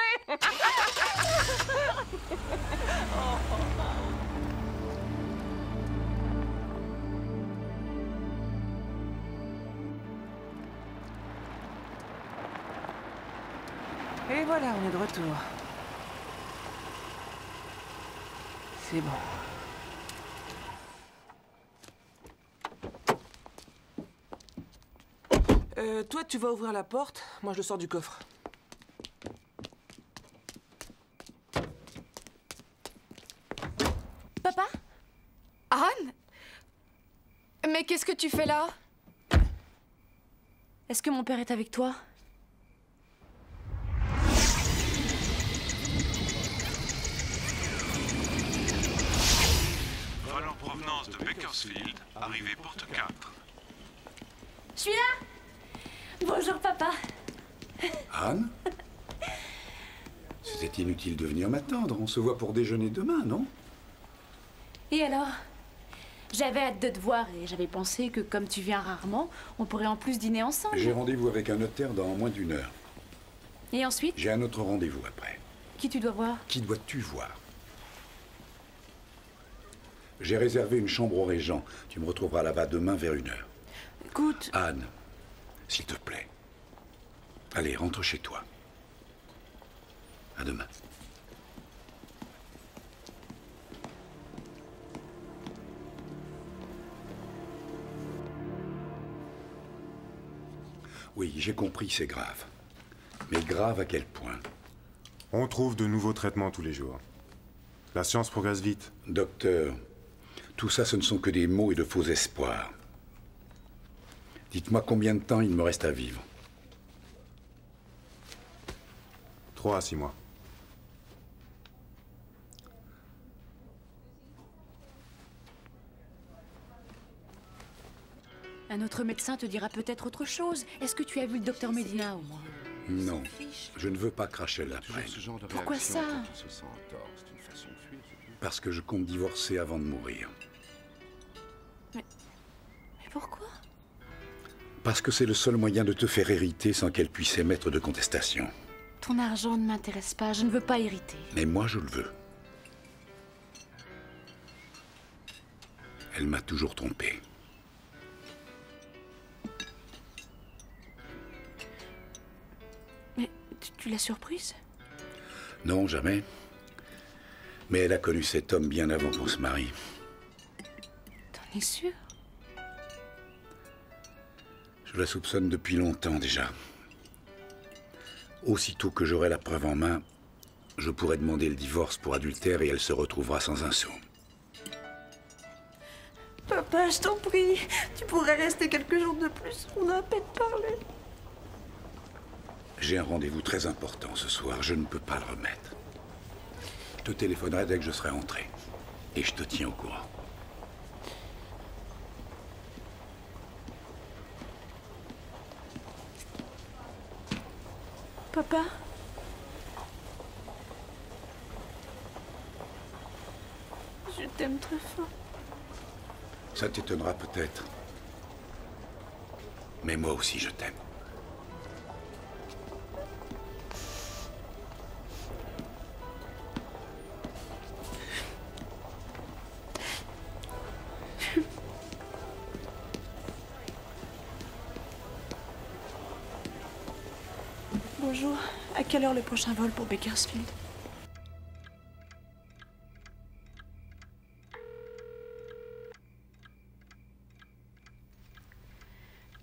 Et voilà, on est de retour. C'est bon. Toi, tu vas ouvrir la porte. Moi, je le sors du coffre. Papa? Anne? Mais qu'est-ce que tu fais là? Est-ce que mon père est avec toi? Vol en provenance de Bakersfield, arrivé porte 4. Je suis là! Bonjour, papa. Anne? C'était inutile de venir m'attendre. On se voit pour déjeuner demain, non? Et alors? J'avais hâte de te voir et j'avais pensé que comme tu viens rarement, on pourrait en plus dîner ensemble. J'ai rendez-vous avec un notaire dans moins d'1 heure. Et ensuite? J'ai un autre rendez-vous après. Qui tu dois voir? Qui dois-tu voir? J'ai réservé une chambre au Régent. Tu me retrouveras là-bas demain vers 1 heure. Écoute... Anne, s'il te plaît. Allez, rentre chez toi. À demain. Oui, j'ai compris, c'est grave. Mais grave à quel point? On trouve de nouveaux traitements tous les jours. La science progresse vite. Docteur, tout ça, ce ne sont que des mots et de faux espoirs. Dites-moi combien de temps il me reste à vivre. 3 à 6 mois. Un autre médecin te dira peut-être autre chose. Est-ce que tu as vu le docteur Medina, au moins? Non, je ne veux pas cracher l'après. Pourquoi ça? Parce que je compte divorcer avant de mourir. Mais pourquoi? Parce que c'est le seul moyen de te faire hériter sans qu'elle puisse émettre de contestation. Ton argent ne m'intéresse pas, je ne veux pas hériter. Mais moi, je le veux. Elle m'a toujours trompé. Mais tu l'as surprise? Non, jamais. Mais elle a connu cet homme bien avant qu'on se marie. T'en es sûr? Je la soupçonne depuis longtemps déjà. Aussitôt que j'aurai la preuve en main, je pourrai demander le divorce pour adultère et elle se retrouvera sans un sou. Papa, je t'en prie, tu pourrais rester quelques jours de plus. On a à peine parlé. J'ai un rendez-vous très important ce soir, je ne peux pas le remettre. Je te téléphonerai dès que je serai rentré. Et je te tiens au courant. Papa? Je t'aime très fort. Ça t'étonnera peut-être. Mais moi aussi je t'aime. Bonjour. À quelle heure le prochain vol pour Bakersfield?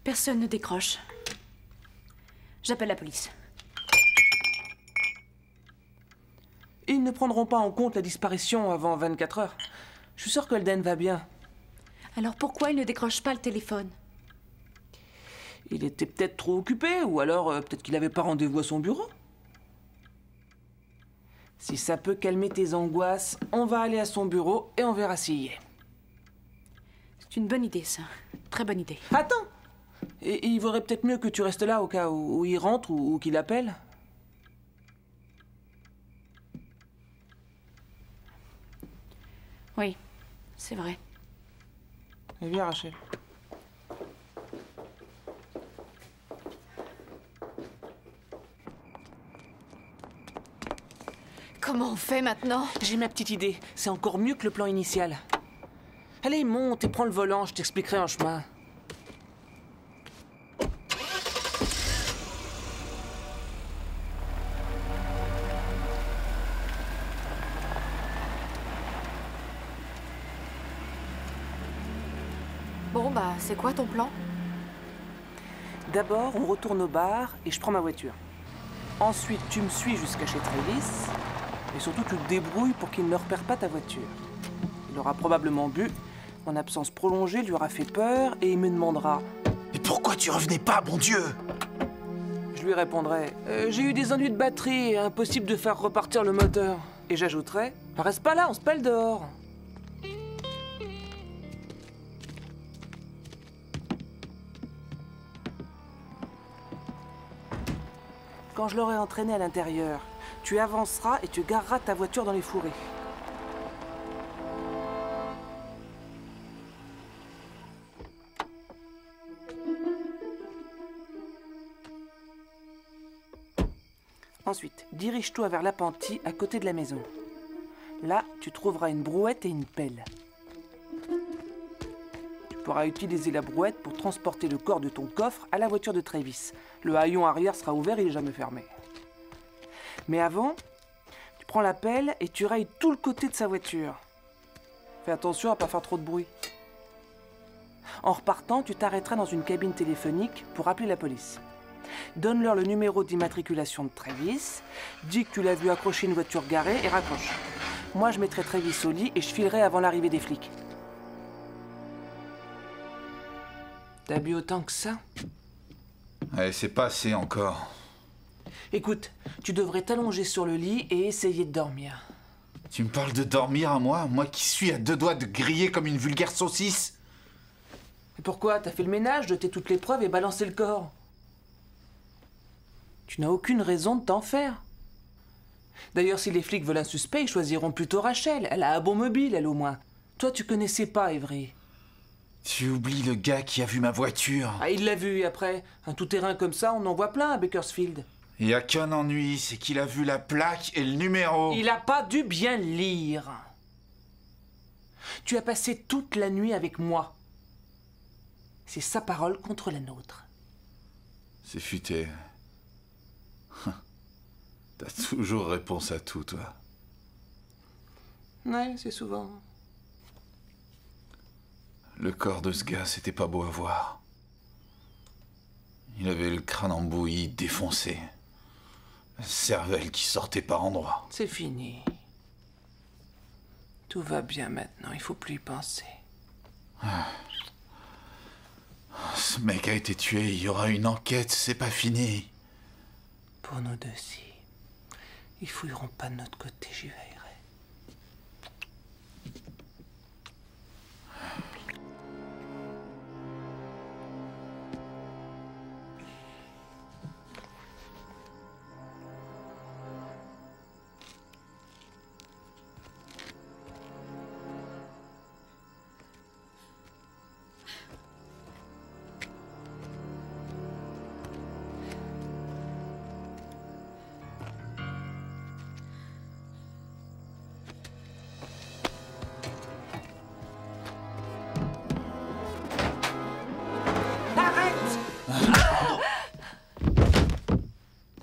Personne ne décroche. J'appelle la police. Ils ne prendront pas en compte la disparition avant 24 heures. Je suis sûr que Elden va bien. Alors pourquoi il ne décroche pas le téléphone? Il était peut-être trop occupé, ou alors peut-être qu'il n'avait pas rendez-vous à son bureau. Si ça peut calmer tes angoisses, on va aller à son bureau et on verra s'il y est. C'est une bonne idée, ça. Très bonne idée. Attends! Et il vaudrait peut-être mieux que tu restes là au cas où il rentre ou qu'il appelle. Oui, c'est vrai. Et viens, Rachel. Comment on fait maintenant? J'ai ma petite idée. C'est encore mieux que le plan initial. Allez, monte et prends le volant, je t'expliquerai en chemin. Bon, bah, c'est quoi ton plan? D'abord, on retourne au bar et je prends ma voiture. Ensuite, tu me suis jusqu'à chez Travis. Et surtout, tu te débrouilles pour qu'il ne repère pas ta voiture. Il aura probablement bu. Mon absence prolongée lui aura fait peur et il me demandera « Mais pourquoi tu revenais pas, bon Dieu ?» Je lui répondrai « J'ai eu des ennuis de batterie et impossible de faire repartir le moteur. » Et j'ajouterai « Reste pas là, on se pèle dehors. » Quand je l'aurai entraîné à l'intérieur, tu avanceras et tu gareras ta voiture dans les fourrés. Ensuite, dirige-toi vers l'appentis à côté de la maison. Là, tu trouveras une brouette et une pelle. pourras utiliser la brouette pour transporter le corps de ton coffre à la voiture de Travis. Le haillon arrière sera ouvert, il n'est jamais fermé. Mais avant, tu prends la pelle et tu rayes tout le côté de sa voiture. Fais attention à ne pas faire trop de bruit. En repartant, tu t'arrêteras dans une cabine téléphonique pour appeler la police. Donne-leur le numéro d'immatriculation de Travis, dis que tu l'as vu accrocher une voiture garée et raccroche. Moi, je mettrai Travis au lit et je filerai avant l'arrivée des flics. T'as bu autant que ça? Ouais, c'est pas assez encore. Écoute, tu devrais t'allonger sur le lit et essayer de dormir. Tu me parles de dormir à moi? Moi qui suis à 2 doigts de griller comme une vulgaire saucisse? Et pourquoi? T'as fait le ménage, jeté toutes les preuves et balancé le corps. Tu n'as aucune raison de t'en faire. D'ailleurs, si les flics veulent un suspect, ils choisiront plutôt Rachel. Elle a un bon mobile, elle au moins. Toi, tu connaissais pas Avery. Tu oublies le gars qui a vu ma voiture. Ah, il l'a vu, et après, un tout-terrain comme ça, on en voit plein à Bakersfield. Il y a qu'un ennui, c'est qu'il a vu la plaque et le numéro. Il a pas dû bien lire. Tu as passé toute la nuit avec moi. C'est sa parole contre la nôtre. C'est futé. T'as toujours réponse à tout, toi. Ouais, c'est souvent. Le corps de ce gars, c'était pas beau à voir. Il avait le crâne en bouillie, défoncé. La cervelle qui sortait par endroits. C'est fini. Tout va bien maintenant, il faut plus y penser. Ce mec a été tué, il y aura une enquête, c'est pas fini. Pour nous deux, si. Ils fouilleront pas de notre côté, j'y veillerai.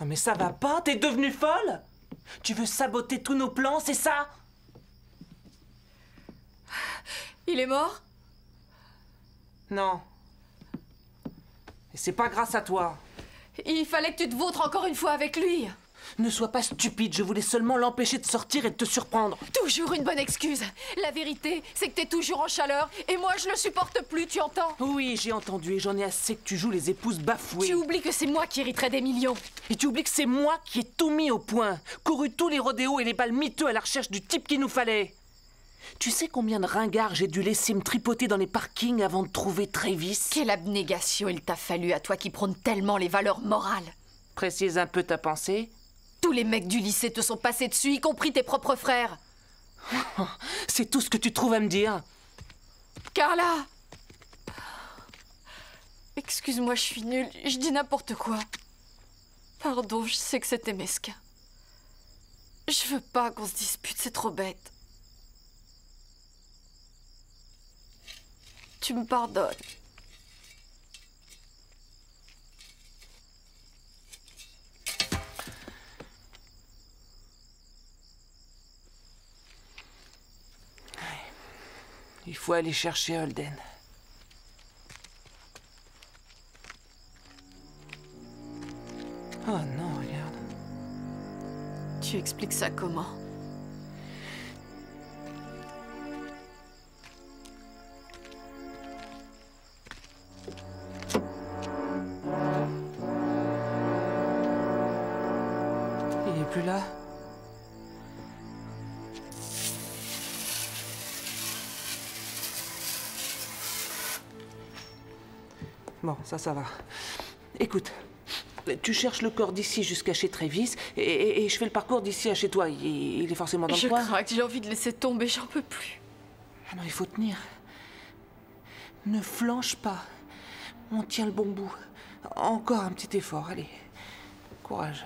Non mais ça va pas? T'es devenue folle? Tu veux saboter tous nos plans, c'est ça? Il est mort? Non. Et c'est pas grâce à toi. Il fallait que tu te vautres encore une fois avec lui. Ne sois pas stupide, je voulais seulement l'empêcher de sortir et de te surprendre. Toujours une bonne excuse. La vérité, c'est que t'es toujours en chaleur et moi je le supporte plus, tu entends? Oui, j'ai entendu et j'en ai assez que tu joues les épouses bafouées. Tu oublies que c'est moi qui hériterai des millions. Et tu oublies que c'est moi qui ai tout mis au point, couru tous les rodéos et les balles miteux à la recherche du type qu'il nous fallait. Tu sais combien de ringards j'ai dû laisser me tripoter dans les parkings avant de trouver Travis? Quelle abnégation il t'a fallu à toi qui prône tellement les valeurs morales. Précise un peu ta pensée. Tous les mecs du lycée te sont passés dessus, y compris tes propres frères. C'est tout ce que tu trouves à me dire? Carla! Excuse-moi, je suis nulle, je dis n'importe quoi. Pardon, je sais que c'était mesquin. Je veux pas qu'on se dispute, c'est trop bête. Tu me pardonnes. Il faut aller chercher Holden. Oh non, regarde. Tu expliques ça comment? Il est plus là? Bon, ça va. Écoute, tu cherches le corps d'ici jusqu'à chez Travis et je fais le parcours d'ici à chez toi. Il est forcément dans le coin. Je crains que j'ai envie de laisser tomber, j'en peux plus. Ah non, il faut tenir. Ne flanche pas. On tient le bon bout. Encore un petit effort, allez. Courage.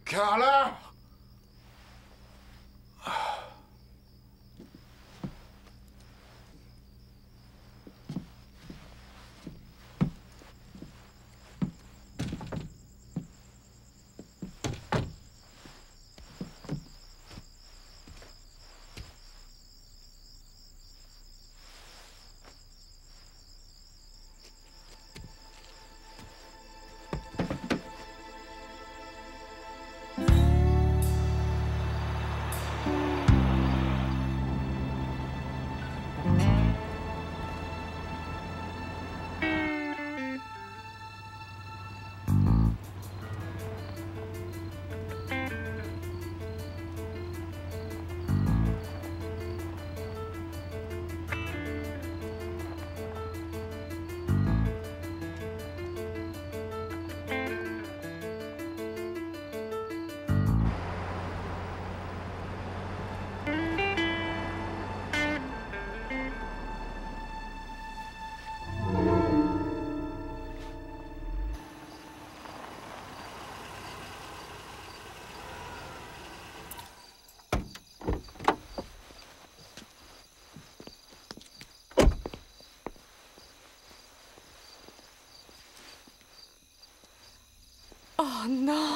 Carla! Oh non!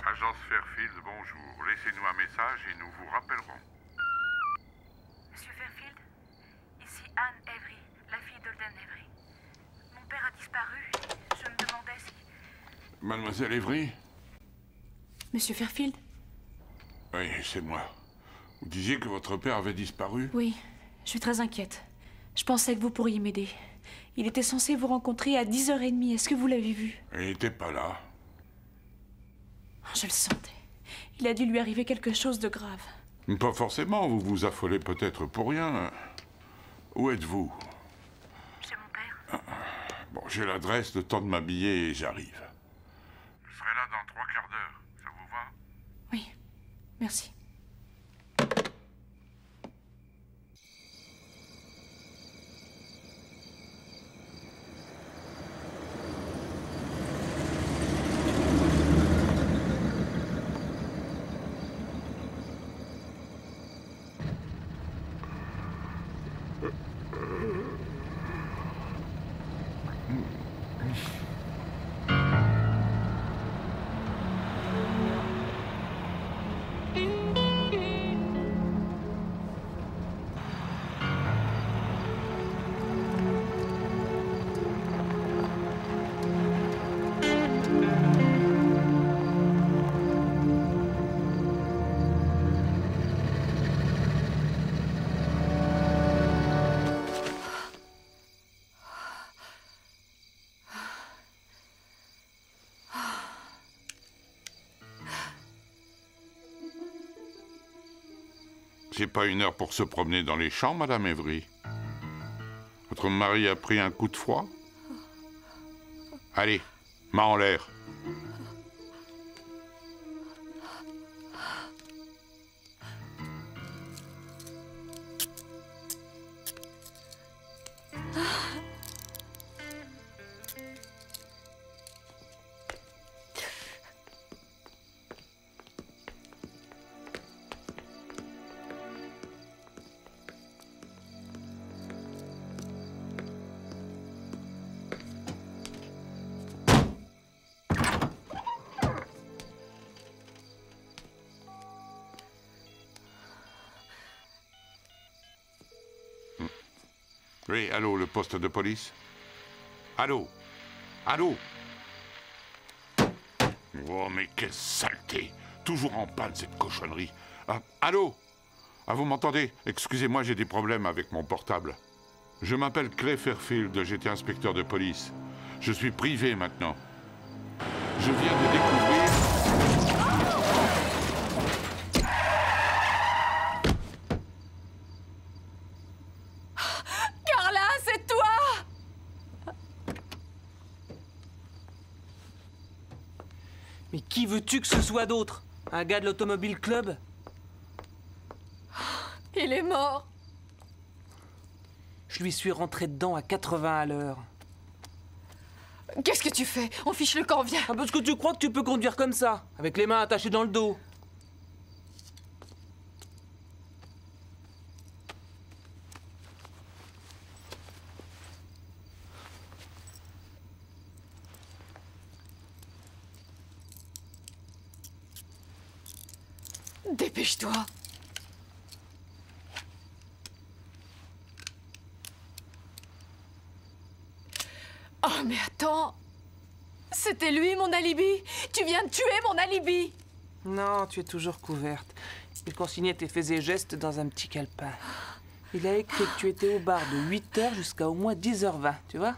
Agence Fairfield, bonjour. Laissez-nous un message et nous vous rappellerons. Monsieur Fairfield, ici Anne Avery, la fille d'Holden Avery. Mon père a disparu et je me demandais si... Mademoiselle Avery? Monsieur Fairfield? Oui, c'est moi. Vous disiez que votre père avait disparu? Oui, je suis très inquiète. Je pensais que vous pourriez m'aider. Il était censé vous rencontrer à 10h30. Est-ce que vous l'avez vu? Il n'était pas là. Je le sentais. Il a dû lui arriver quelque chose de grave. Pas forcément, vous vous affolez peut-être pour rien. Où êtes-vous? Chez mon père. Bon, j'ai l'adresse, le temps de m'habiller et j'arrive. Je serai là dans 3 quarts d'heure. Ça vous va? Oui, merci. C'est pas une heure pour se promener dans les champs, Madame Avery. Votre mari a pris un coup de froid? Allez, main en l'air. Oui, allô, le poste de police? Allô? Allô? Oh, mais quelle saleté! Toujours en panne, cette cochonnerie. Ah, allô? Ah, vous m'entendez? Excusez-moi, j'ai des problèmes avec mon portable. Je m'appelle Clay Fairfield, j'étais inspecteur de police. Je suis privé maintenant. Je viens de découvrir... Mais qui veux-tu que ce soit d'autre? Un gars de l'Automobile Club? Il est mort. Je lui suis rentré dedans à 80 à l'heure. Qu'est-ce que tu fais? On fiche le camp, viens. Ah, parce que tu crois que tu peux conduire comme ça, avec les mains attachées dans le dos? Dépêche-toi. Oh, mais attends. C'était lui, mon alibi. Tu viens de tuer mon alibi. Non, tu es toujours couverte. Il consignait tes faits et gestes dans un petit calepin. Il a écrit que tu étais au bar de 8h jusqu'à au moins 10h20, tu vois?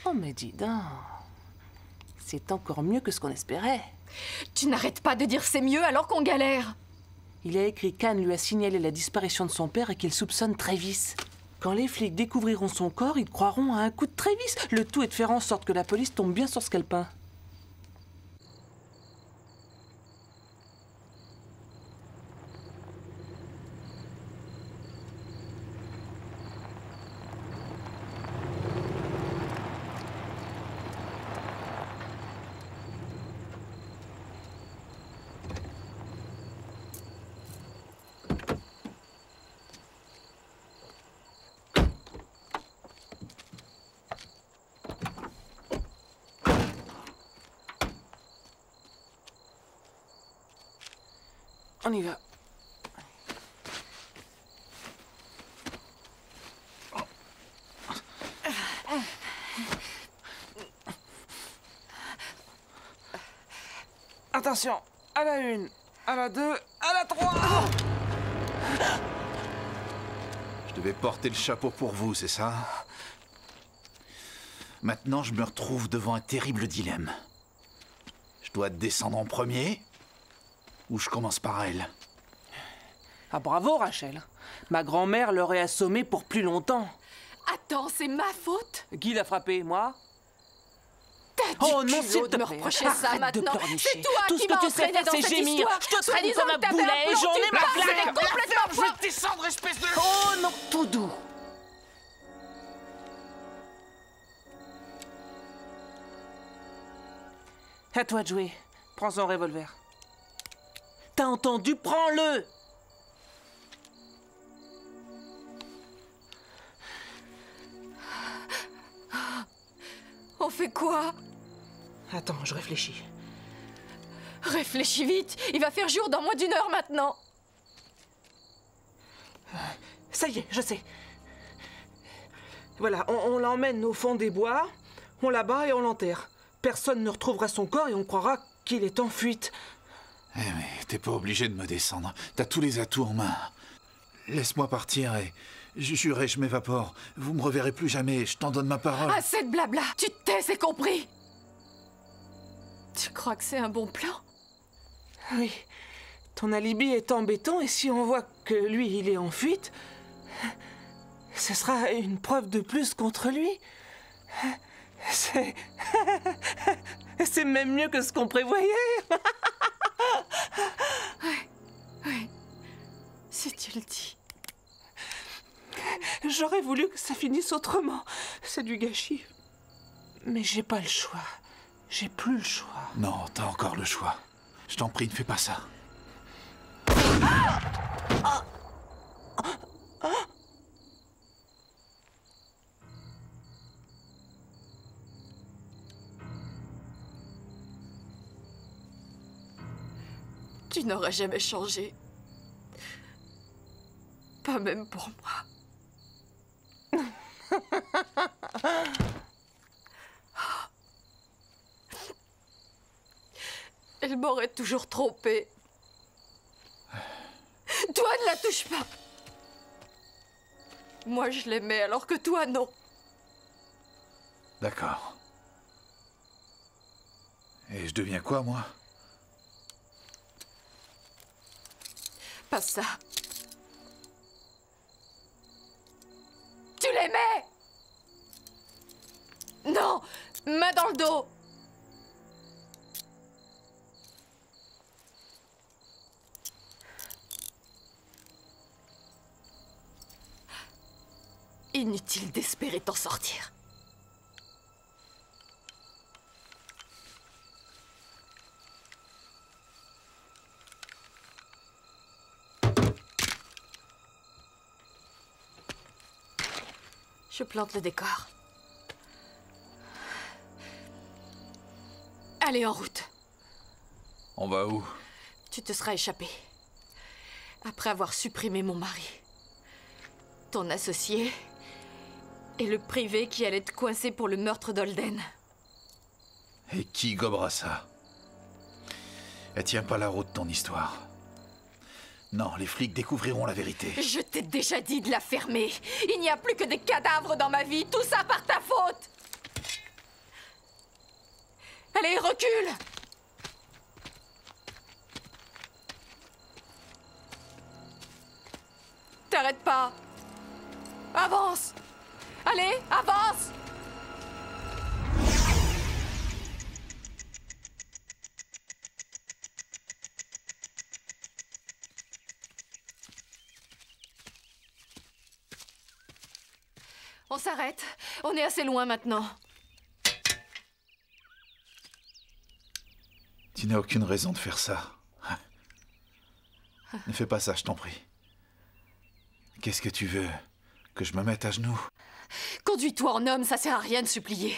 Oh, mais dis donc. C'est encore mieux que ce qu'on espérait. Tu n'arrêtes pas de dire c'est mieux alors qu'on galère. Il a écrit qu'Anne lui a signalé la disparition de son père et qu'il soupçonne Travis. Quand les flics découvriront son corps, ils croiront à un coup de Travis. Le tout est de faire en sorte que la police tombe bien sur ce qu'elle peint. On y va. Attention, à la 1, à la 2, à la 3. Je devais porter le chapeau pour vous, c'est ça? Maintenant, je me retrouve devant un terrible dilemme. Je dois descendre en premier ou je commence par elle? Ah bravo, Rachel. Ma grand-mère l'aurait assommé pour plus longtemps. Attends, c'est ma faute? Qui l'a frappé, moi? Oh non, s'il te plaît, me reprocher ça maintenant. C'est toi qui m'as entraîné dans cette histoire. Je te traite comme un boulet, j'en ai ma claque. Complètement je vais te descendre, espèce de... Oh non, tout doux. À toi de jouer. Prends son revolver. T'as entendu? Prends-le! On fait quoi? Attends, je réfléchis. Réfléchis vite. Il va faire jour dans moins d'1 heure maintenant. Ça y est, je sais. Voilà, on l'emmène au fond des bois, on l'abat et on l'enterre. Personne ne retrouvera son corps et on croira qu'il est en fuite. Eh mais t'es pas obligé de me descendre. T'as tous les atouts en main. Laisse-moi partir et... Jurez, je m'évapore. Vous me reverrez plus jamais, je t'en donne ma parole. Assez de blabla. Tu te tais, c'est compris. Tu crois que c'est un bon plan? Oui. Ton alibi est embêtant et si on voit que lui, il est en fuite, ce sera une preuve de plus contre lui. C'est... C'est même mieux que ce qu'on prévoyait. Oui, si tu le dis. J'aurais voulu que ça finisse autrement. C'est du gâchis. Mais j'ai pas le choix. J'ai plus le choix. Non, t'as encore le choix. Je t'en prie, ne fais pas ça. Tu n'auras jamais changé. Pas même pour moi. Elle m'aurait toujours trompée. Toi, ne la touche pas. Moi, je l'aimais alors que toi, non. D'accord. Et je deviens quoi, moi? Pas ça. Tu l'aimais? Non! Main dans le dos! Inutile d'espérer t'en sortir. Je plante le décor. Allez, en route. On va où? Tu te seras échappé. Après avoir supprimé mon mari. Ton associé et le privé qui allait te coincer pour le meurtre d'Holden. Et qui gobera ça? Elle tient pas la route, ton histoire. Non, les flics découvriront la vérité. Je t'ai déjà dit de la fermer. Il n'y a plus que des cadavres dans ma vie. Tout ça par ta faute. Allez, recule. T'arrêtes pas. Avance. Allez, avance. On s'arrête. On est assez loin maintenant. Tu n'as aucune raison de faire ça. Ne fais pas ça, je t'en prie. Qu'est-ce que tu veux? Que je me mette à genoux? Conduis-toi en homme, ça sert à rien de supplier.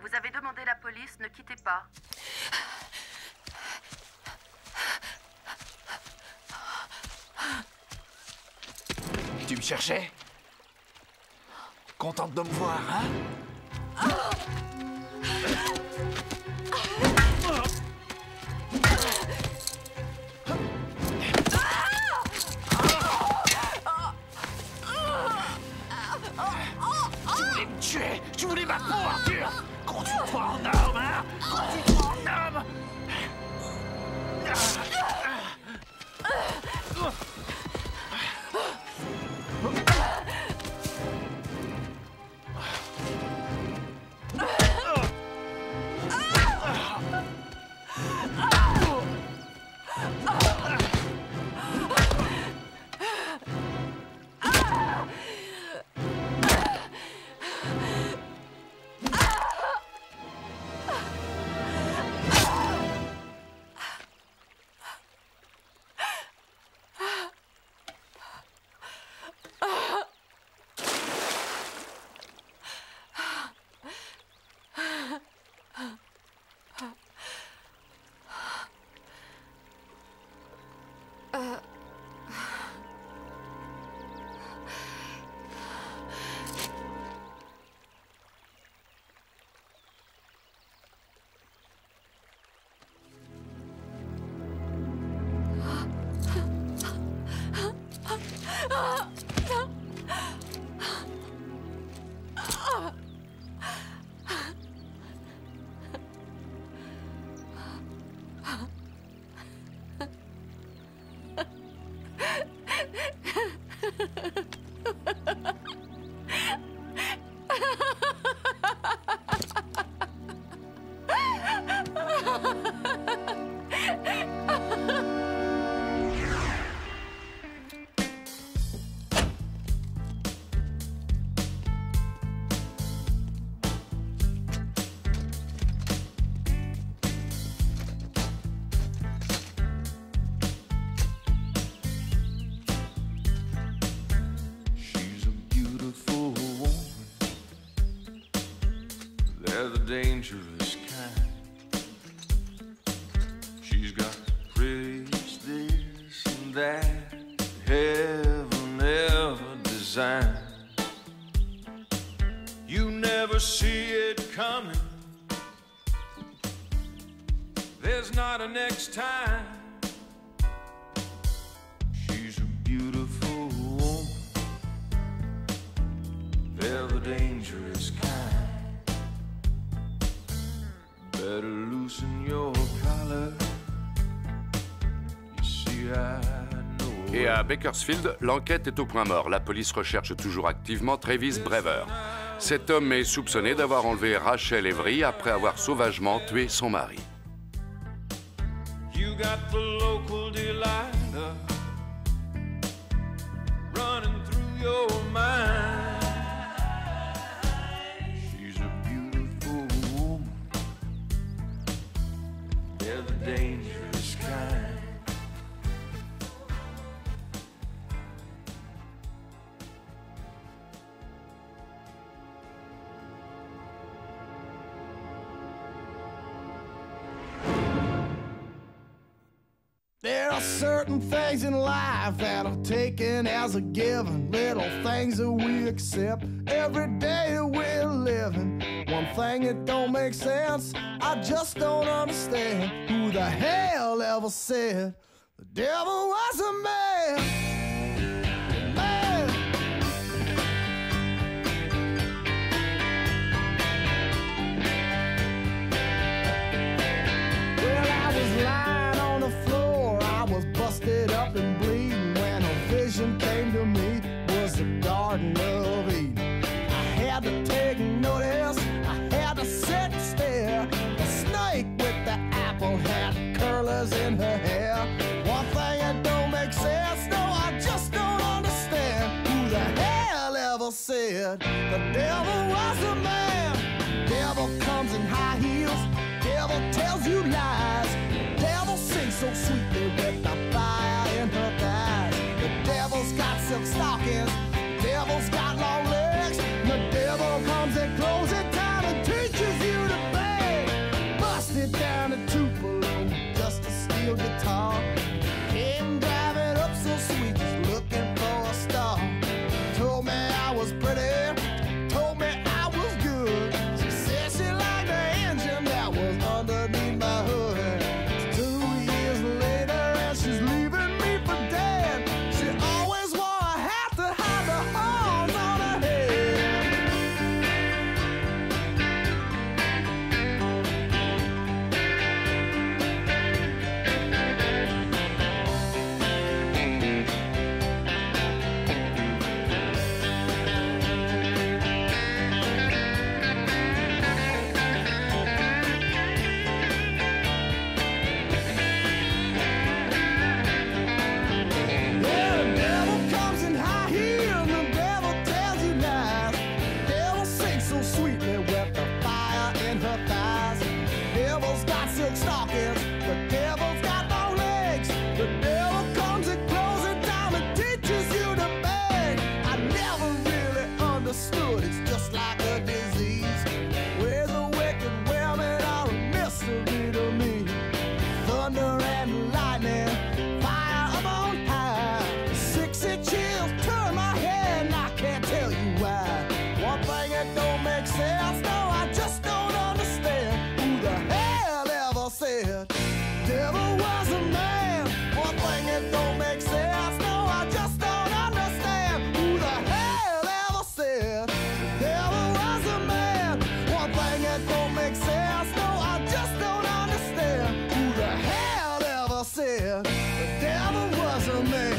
Vous avez demandé la police, ne quittez pas. Tu me cherchais? Contente de me voir, hein? Tu voulais me tuer! Tu voulais ma peau, Arthur! Conduis-toi en homme, hein! Conduis-toi en homme! They're the dangerous kind. She's got pretties, this and that, heaven ever designed. You never see it coming. There's not a next time. She's a beautiful woman. They're the dangerous kind. Better loosen your collar. You see, I know. Et à Bakersfield, l'enquête est au point mort. La police recherche toujours activement Travis Brewer. Cet homme est soupçonné d'avoir enlevé Rachel Avery après avoir sauvagement tué son mari. You got the local Delilah running through your mind. She's a beautiful woman. They're the dangerous kind. There are certain things in life that are taken as a given, little things that we accept every day that we're living. One thing that don't make sense, I just don't understand. Who the hell ever said the devil was a man? Up and bleeding when a vision came to me, was the Garden of Eden. I had to take notice, I had to sit and stare. The snake with the apple had curlers in her hair. One thing that don't make sense, no, I just don't understand. Who the hell ever said the devil was a man? Devil comes in high heels, devil tells you lies. Devil sings so sweetly with the fire in her thighs. The devil's got silk stockings, devil's got long legs. The devil comes at closing time and teaches you to me.